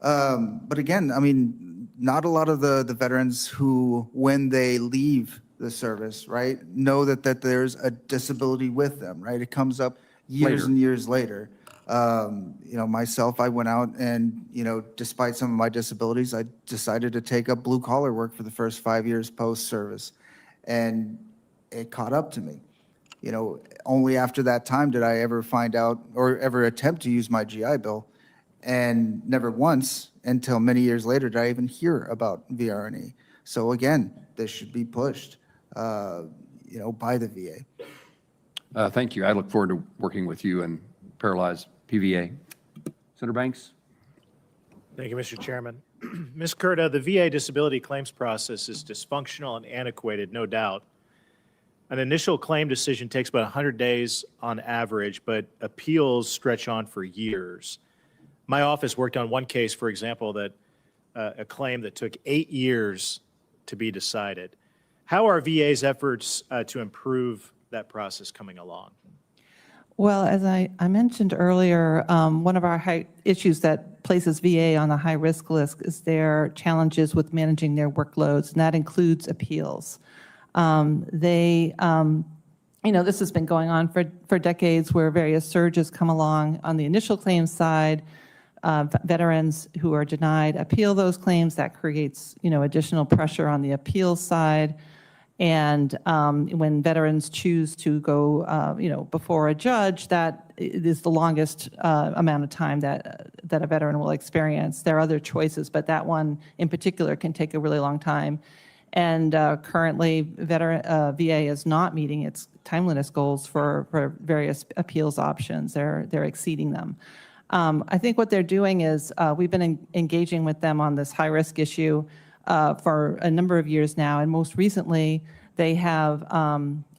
But again, not a lot of the veterans who, when they leave the service, right, know that there's a disability with them, right? It comes up years and years later. Myself, I went out and, despite some of my disabilities, I decided to take up blue collar work for the first 5 years post-service. And it caught up to me. Only after that time did I ever find out or ever attempt to use my GI Bill. And never once until many years later did I even hear about VeteranAI. So again, this should be pushed, by the VA. Thank you. I look forward to working with you and Paralyzed PVA. Senator Banks. Thank you, Mr. Chairman. Ms. Curda, the VA disability claims process is dysfunctional and antiquated, no doubt. An initial claim decision takes about 100 days on average, but appeals stretch on for years. My office worked on one case, for example, that a claim that took 8 years to be decided. How are VA's efforts to improve that process coming along? Well, as I mentioned earlier, one of our issues that places VA on the high-risk list is their challenges with managing their workloads, and that includes appeals. This has been going on for decades, where various surges come along on the initial claims side. Veterans who are denied appeal those claims. That creates, additional pressure on the appeals side. And when veterans choose to go, before a judge, that is the longest amount of time that a veteran will experience. There are other choices, but that one in particular can take a really long time. And currently, VA is not meeting its timeliness goals for various appeals options. They're exceeding them. I think what they're doing is we've been engaging with them on this high-risk issue for a number of years now, and most recently they have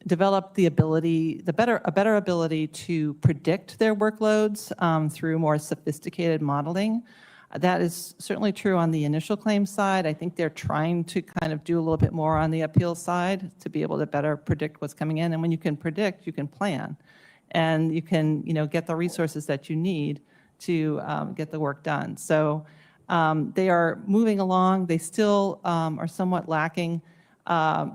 developed a better ability to predict their workloads through more sophisticated modeling. That is certainly true on the initial claim side. I think they're trying to kind of do a little bit more on the appeal side to be able to better predict what's coming in. And when you can predict, you can plan, and you can get the resources that you need to get the work done. So they are moving along. They still are somewhat lacking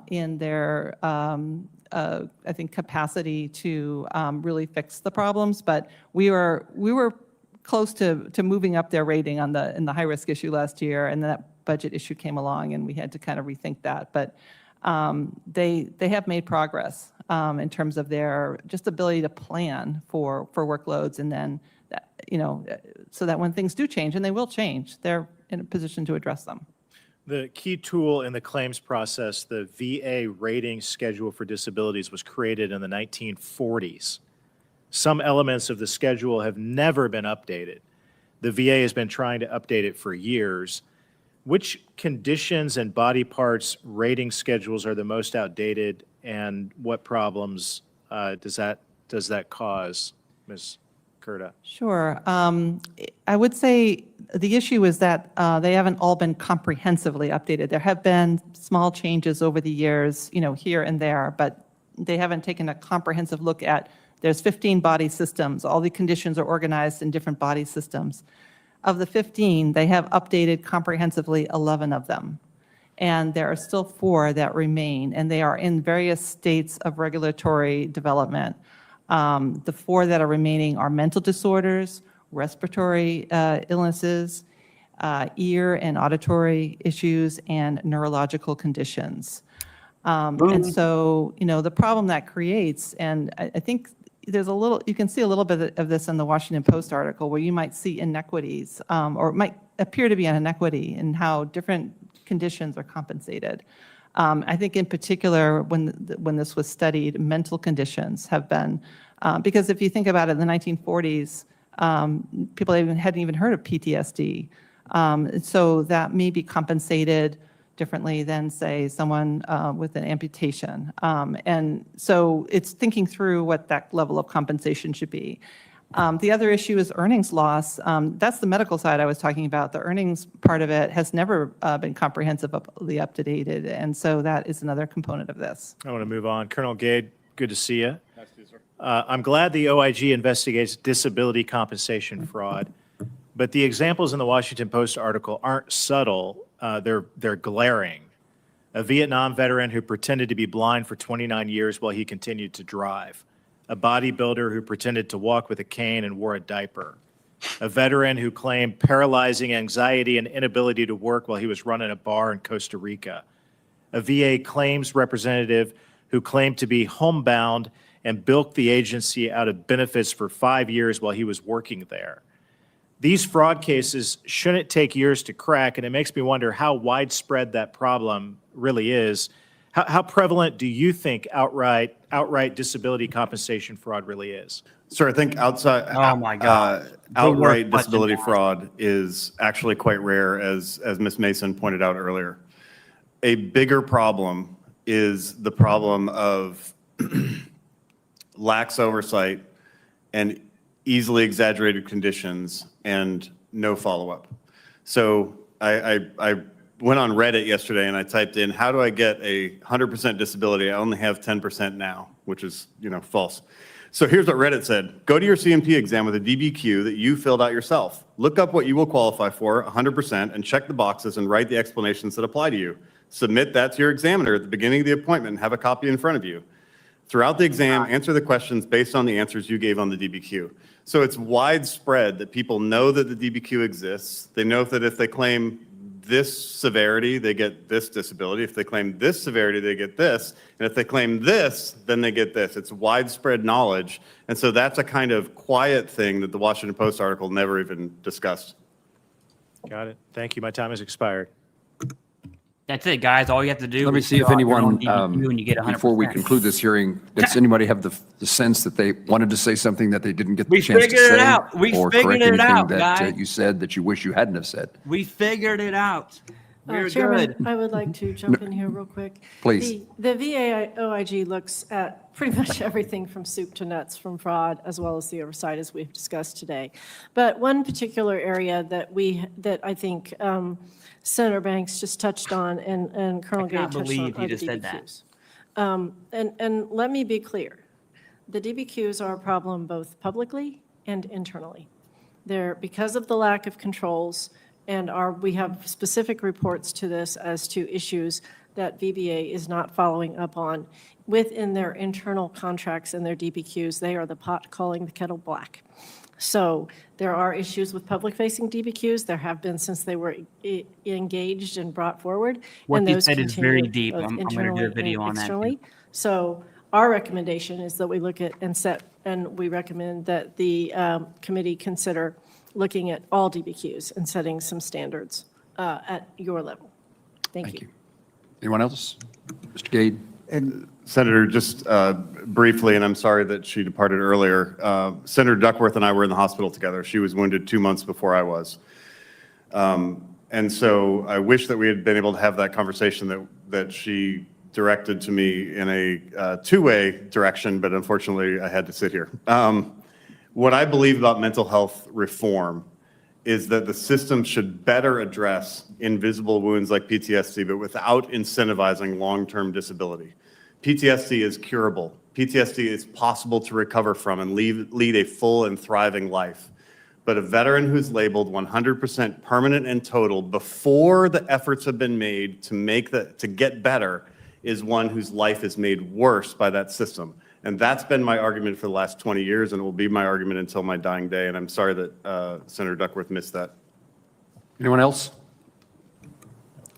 in their, I think, capacity to really fix the problems. But we were close to moving up their rating in the high risk issue last year, and that budget issue came along, and we had to kind of rethink that. But they have made progress in terms of their just ability to plan for workloads, and then so that when things do change, and they will change, they're in a position to address them. The key tool in the claims process, the VA rating schedule for disabilities, was created in the 1940s. Some elements of the schedule have never been updated. The VA has been trying to update it for years. Which conditions and body parts rating schedules are the most outdated, and what problems does that cause, Ms. Curda? Sure. I would say the issue is that they haven't all been comprehensively updated. There have been small changes over the years, here and there, but they haven't taken a comprehensive look at There's 15 body systems. All the conditions are organized in different body systems. Of the 15, they have updated comprehensively 11 of them. And there are still 4 that remain, and they are in various states of regulatory development. The 4 that are remaining are mental disorders, respiratory illnesses, ear and auditory issues, and neurological conditions. And so, the problem that creates, and I think there's a little, you can see a little bit of this in the Washington Post article where you might see inequities, or it might appear to be an inequity in how different conditions are compensated. I think in particular, when this was studied, mental conditions have been, because if you think about it, in the 1940s, people hadn't even heard of PTSD. So that may be compensated differently than, say, someone with an amputation. And so it's thinking through what that level of compensation should be. The other issue is earnings loss. That's the medical side I was talking about. The earnings part of it has never been comprehensively up-to-dated, and so that is another component of this. I want to move on. Colonel Gade, good to see you. Nice to see you, sir. I'm glad the OIG investigates disability compensation fraud, but the examples in the Washington Post article aren't subtle. They're glaring. A Vietnam veteran who pretended to be blind for 29 years while he continued to drive. A bodybuilder who pretended to walk with a cane and wore a diaper. A veteran who claimed paralyzing anxiety and inability to work while he was running a bar in Costa Rica. A VA claims representative who claimed to be homebound and bilked the agency out of benefits for 5 years while he was working there. These fraud cases shouldn't take years to crack, and it makes me wonder how widespread that problem really is. How prevalent do you think outright disability compensation fraud really is? Sir, I think outright disability fraud is actually quite rare, as Ms. Mason pointed out earlier. A bigger problem is the problem of lax oversight and easily exaggerated conditions and no follow-up. So I went on Reddit yesterday and I typed in, how do I get a 100% disability? I only have 10% now, which is, false. So here's what Reddit said. Go to your CMP exam with a DBQ that you filled out yourself. Look up what you will qualify for, 100%, and check the boxes and write the explanations that apply to you. Submit that to your examiner at the beginning of the appointment and have a copy in front of you. Throughout the exam, answer the questions based on the answers you gave on the DBQ. So it's widespread that people know that the DBQ exists. They know that if they claim this severity, they get this disability. If they claim this severity, they get this. And if they claim this, then they get this. It's widespread knowledge. And so that's a kind of quiet thing that the Washington Post article never even discussed. Got it. Thank you. My time has expired. That's it, guys. All you have to do Let me is see if fill out your anyone, own DBQ and you get 100%. before we conclude this hearing, does anybody have the sense that they wanted to say something that they didn't get the chance to say? We figured it out. We or figured correct it out, anything that guys. you said that you wish you hadn't have said? We figured it out. We're Chairman, good. I would like to jump in here real quick. Please. The VA OIG looks at pretty much everything from soup to nuts from fraud, as well as the oversight, as we've discussed today. But one particular area that I think Senator Banks just touched on and Colonel Gade touched on believe he are the just said that. DBQs. And let me be clear. The DBQs are a problem both publicly and internally. They're because of the lack of controls, and we have specific reports to this as to issues that VBA is not following up on within their internal contracts and their DBQs. They are the pot calling the kettle black. So there are issues with public-facing DBQs. There have been since they were engaged and brought forward. What and you those said is very continue deep. both I'm going to internally do a video and on that. externally. Too. So our recommendation is that we look at and we recommend that the committee consider looking at all DBQs and setting some standards at your level. Thank you. Anyone else? Mr. Gade? And Senator, just briefly, and I'm sorry that she departed earlier, Senator Duckworth and I were in the hospital together. She was wounded 2 months before I was. And so I wish that we had been able to have that conversation that she directed to me in a two-way direction, but unfortunately I had to sit here. What I believe about mental health reform is that the system should better address invisible wounds like PTSD, but without incentivizing long-term disability. PTSD is curable. PTSD is possible to recover from and lead a full and thriving life. But a veteran who's labeled 100% permanent and total before the efforts have been made to get better is one whose life is made worse by that system. And that's been my argument for the last 20 years, and it will be my argument until my dying day. And I'm sorry that Senator Duckworth missed that. Anyone else?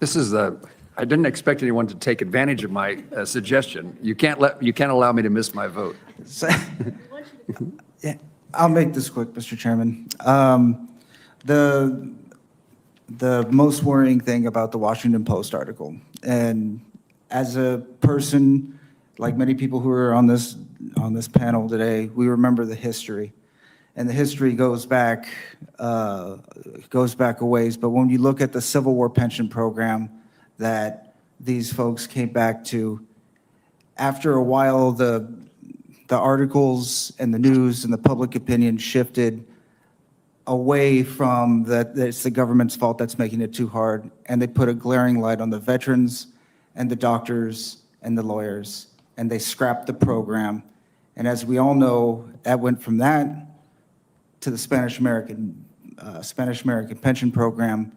I didn't expect anyone to take advantage of my suggestion. You can't allow me to miss my vote. Yeah, I'll make this quick, Mr. Chairman. The most worrying thing about the Washington Post article, and as a person, like many people who are on this panel today, we remember the history, and the history goes back a ways. But when you look at the Civil War pension program that these folks came back to, after a while, the articles and the news and the public opinion shifted away from that it's the government's fault that's making it too hard, and they put a glaring light on the veterans and the doctors and the lawyers, and they scrapped the program. And as we all know, that went from that to the Spanish American pension program,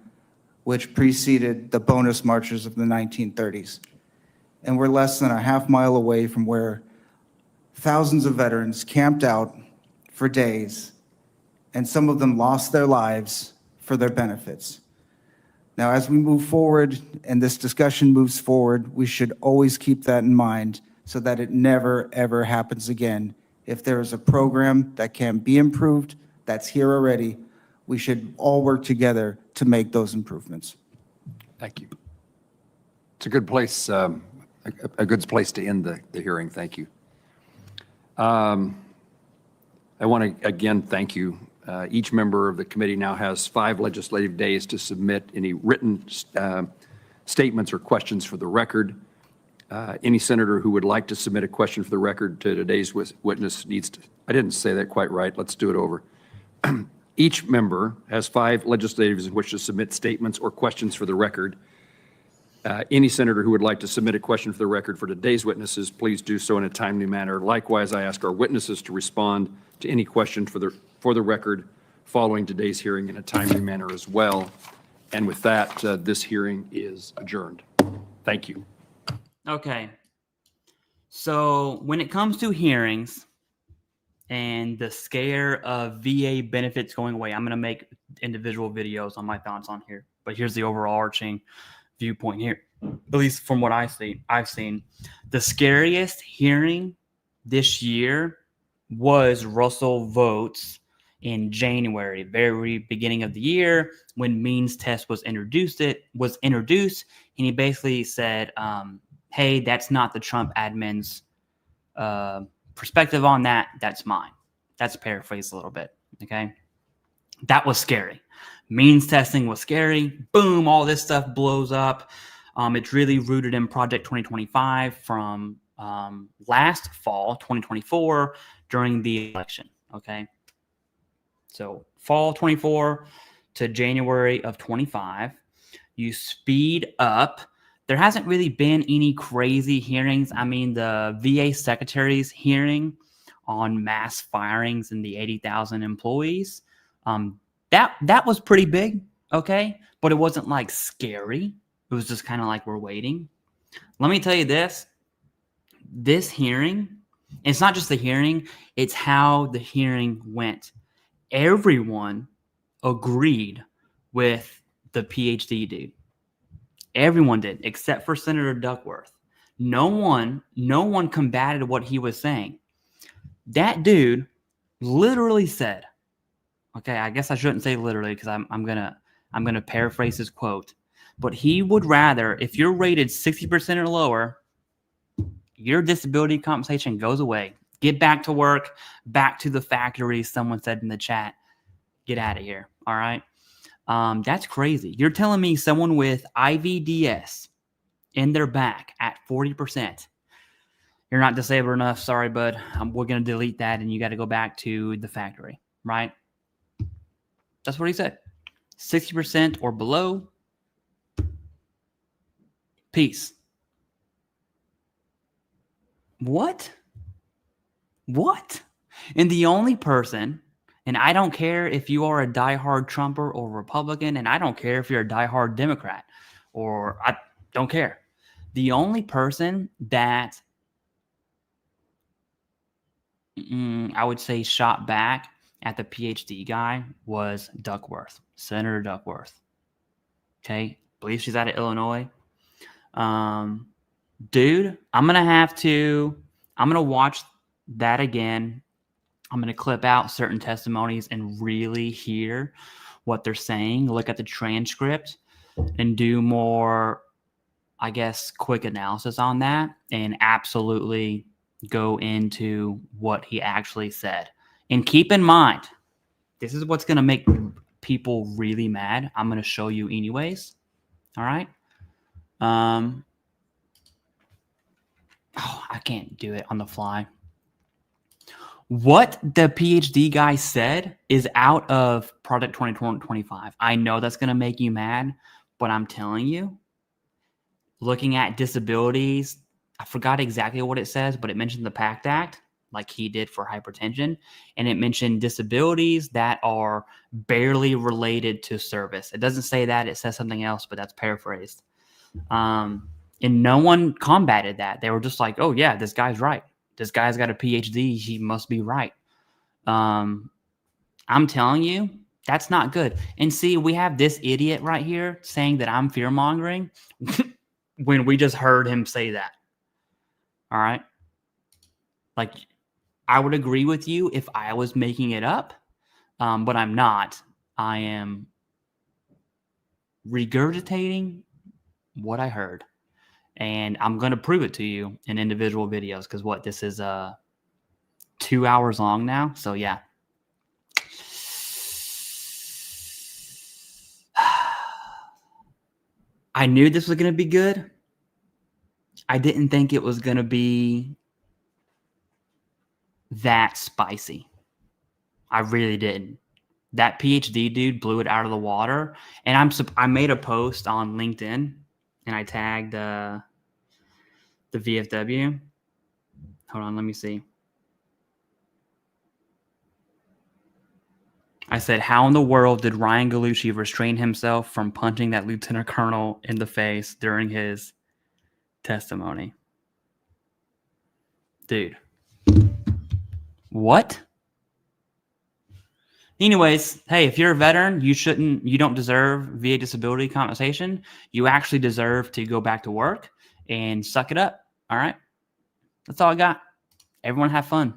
which preceded the bonus marches of the 1930s. And we're less than a half mile away from where thousands of veterans camped out for days, and some of them lost their lives for their benefits. Now, as we move forward and this discussion moves forward, we should always keep that in mind so that it never, ever happens again. If there is a program that can be improved, that's here already, we should all work together to make those improvements. Thank you. It's a good place, a good place to end the hearing. Thank you. I want to again thank you. Each member of the committee now has 5 legislative days to submit any written statements or questions for the record. Any senator who would like to submit a question for the record to today's witness needs to, I didn't say that quite right. Let's do it over. Each member has 5 legislatives in which to submit statements or questions for the record. Any senator who would like to submit a question for the record for today's witnesses, please do so in a timely manner. Likewise, I ask our witnesses to respond to any question for the record following today's hearing in a timely manner as well. And with that, this hearing is adjourned. Thank you. Okay. So when it comes to hearings and the scare of VA benefits going away, I'm going to make individual videos on my thoughts on here. But here's the overarching viewpoint here, at least from what I've seen. The scariest hearing this year was Russell Votes in January, very beginning of the year, when means test was introduced, and he basically said, hey, that's not the Trump admin's perspective on that, that's mine. That's paraphrased a little bit, okay? That was scary. Means testing was scary. Boom, all this stuff blows up. It's really rooted in Project 2025 from last fall, 2024, during the election, okay? So fall 24 to January of 25, you speed up. There hasn't really been any crazy hearings. I mean, the VA secretary's hearing on mass firings and the 80,000 employees, that was pretty big, okay? But it wasn't like scary. It was just kind of like we're waiting. Let me tell you this hearing, it's not just the hearing, it's how the hearing went. Everyone agreed with the PhD dude. Everyone did, except for Senator Duckworth. No one combated what he was saying. That dude literally said, okay, I guess I shouldn't say literally because I'm gonna paraphrase his quote, but he would rather, if you're rated 60% or lower, your disability compensation goes away. Get back to work, back to the factory, someone said in the chat. Get out of here, all right? That's crazy. You're telling me someone with IVDS in their back at 40%, you're not disabled enough, sorry, bud. We're going to delete that, and you got to go back to the factory, right? That's what he said. 60% or below, peace. What? What? And the only person, and I don't care if you are a diehard Trumper or Republican, and I don't care if you're a diehard Democrat, or I don't care. The only person that I would say shot back at the PhD guy was Duckworth, Senator Duckworth. Okay, I believe she's out of Illinois. Dude, I'm gonna watch that again. I'm gonna clip out certain testimonies and really hear what they're saying, look at the transcript, and do more, I guess, quick analysis on that, and absolutely go into what he actually said. And keep in mind, this is what's going to make people really mad. I'm going to show you anyways. All right. I can't do it on the fly. What the PhD guy said is out of Project 2025. I know that's going to make you mad, but I'm telling you, looking at disabilities, I forgot exactly what it says, but it mentioned the PACT Act, like he did for hypertension, and it mentioned disabilities that are barely related to service. It doesn't say that, it says something else, but that's paraphrased. And no one combated that. They were just like, oh yeah, this guy's right. This guy's got a PhD, he must be right. I'm telling you, that's not good. And see, we have this idiot right here saying that I'm fear-mongering when we just heard him say that. All right. Like, I would agree with you if I was making it up, but I'm not. I am regurgitating what I heard, and I'm going to prove it to you in individual videos. Because what, this is 2 hours long now. So yeah. I knew this was going to be good. I didn't think it was going to be that spicy. I really didn't. That PhD dude blew it out of the water. And I made a post on LinkedIn and I tagged the VFW. Hold on, let me see. I said, how in the world did Ryan Galucci restrain himself from punching that lieutenant colonel in the face during his testimony? Dude. What? Anyways, hey, if you're a veteran, you don't deserve VA disability compensation. You actually deserve to go back to work and suck it up. All right? That's all I got. Everyone have fun.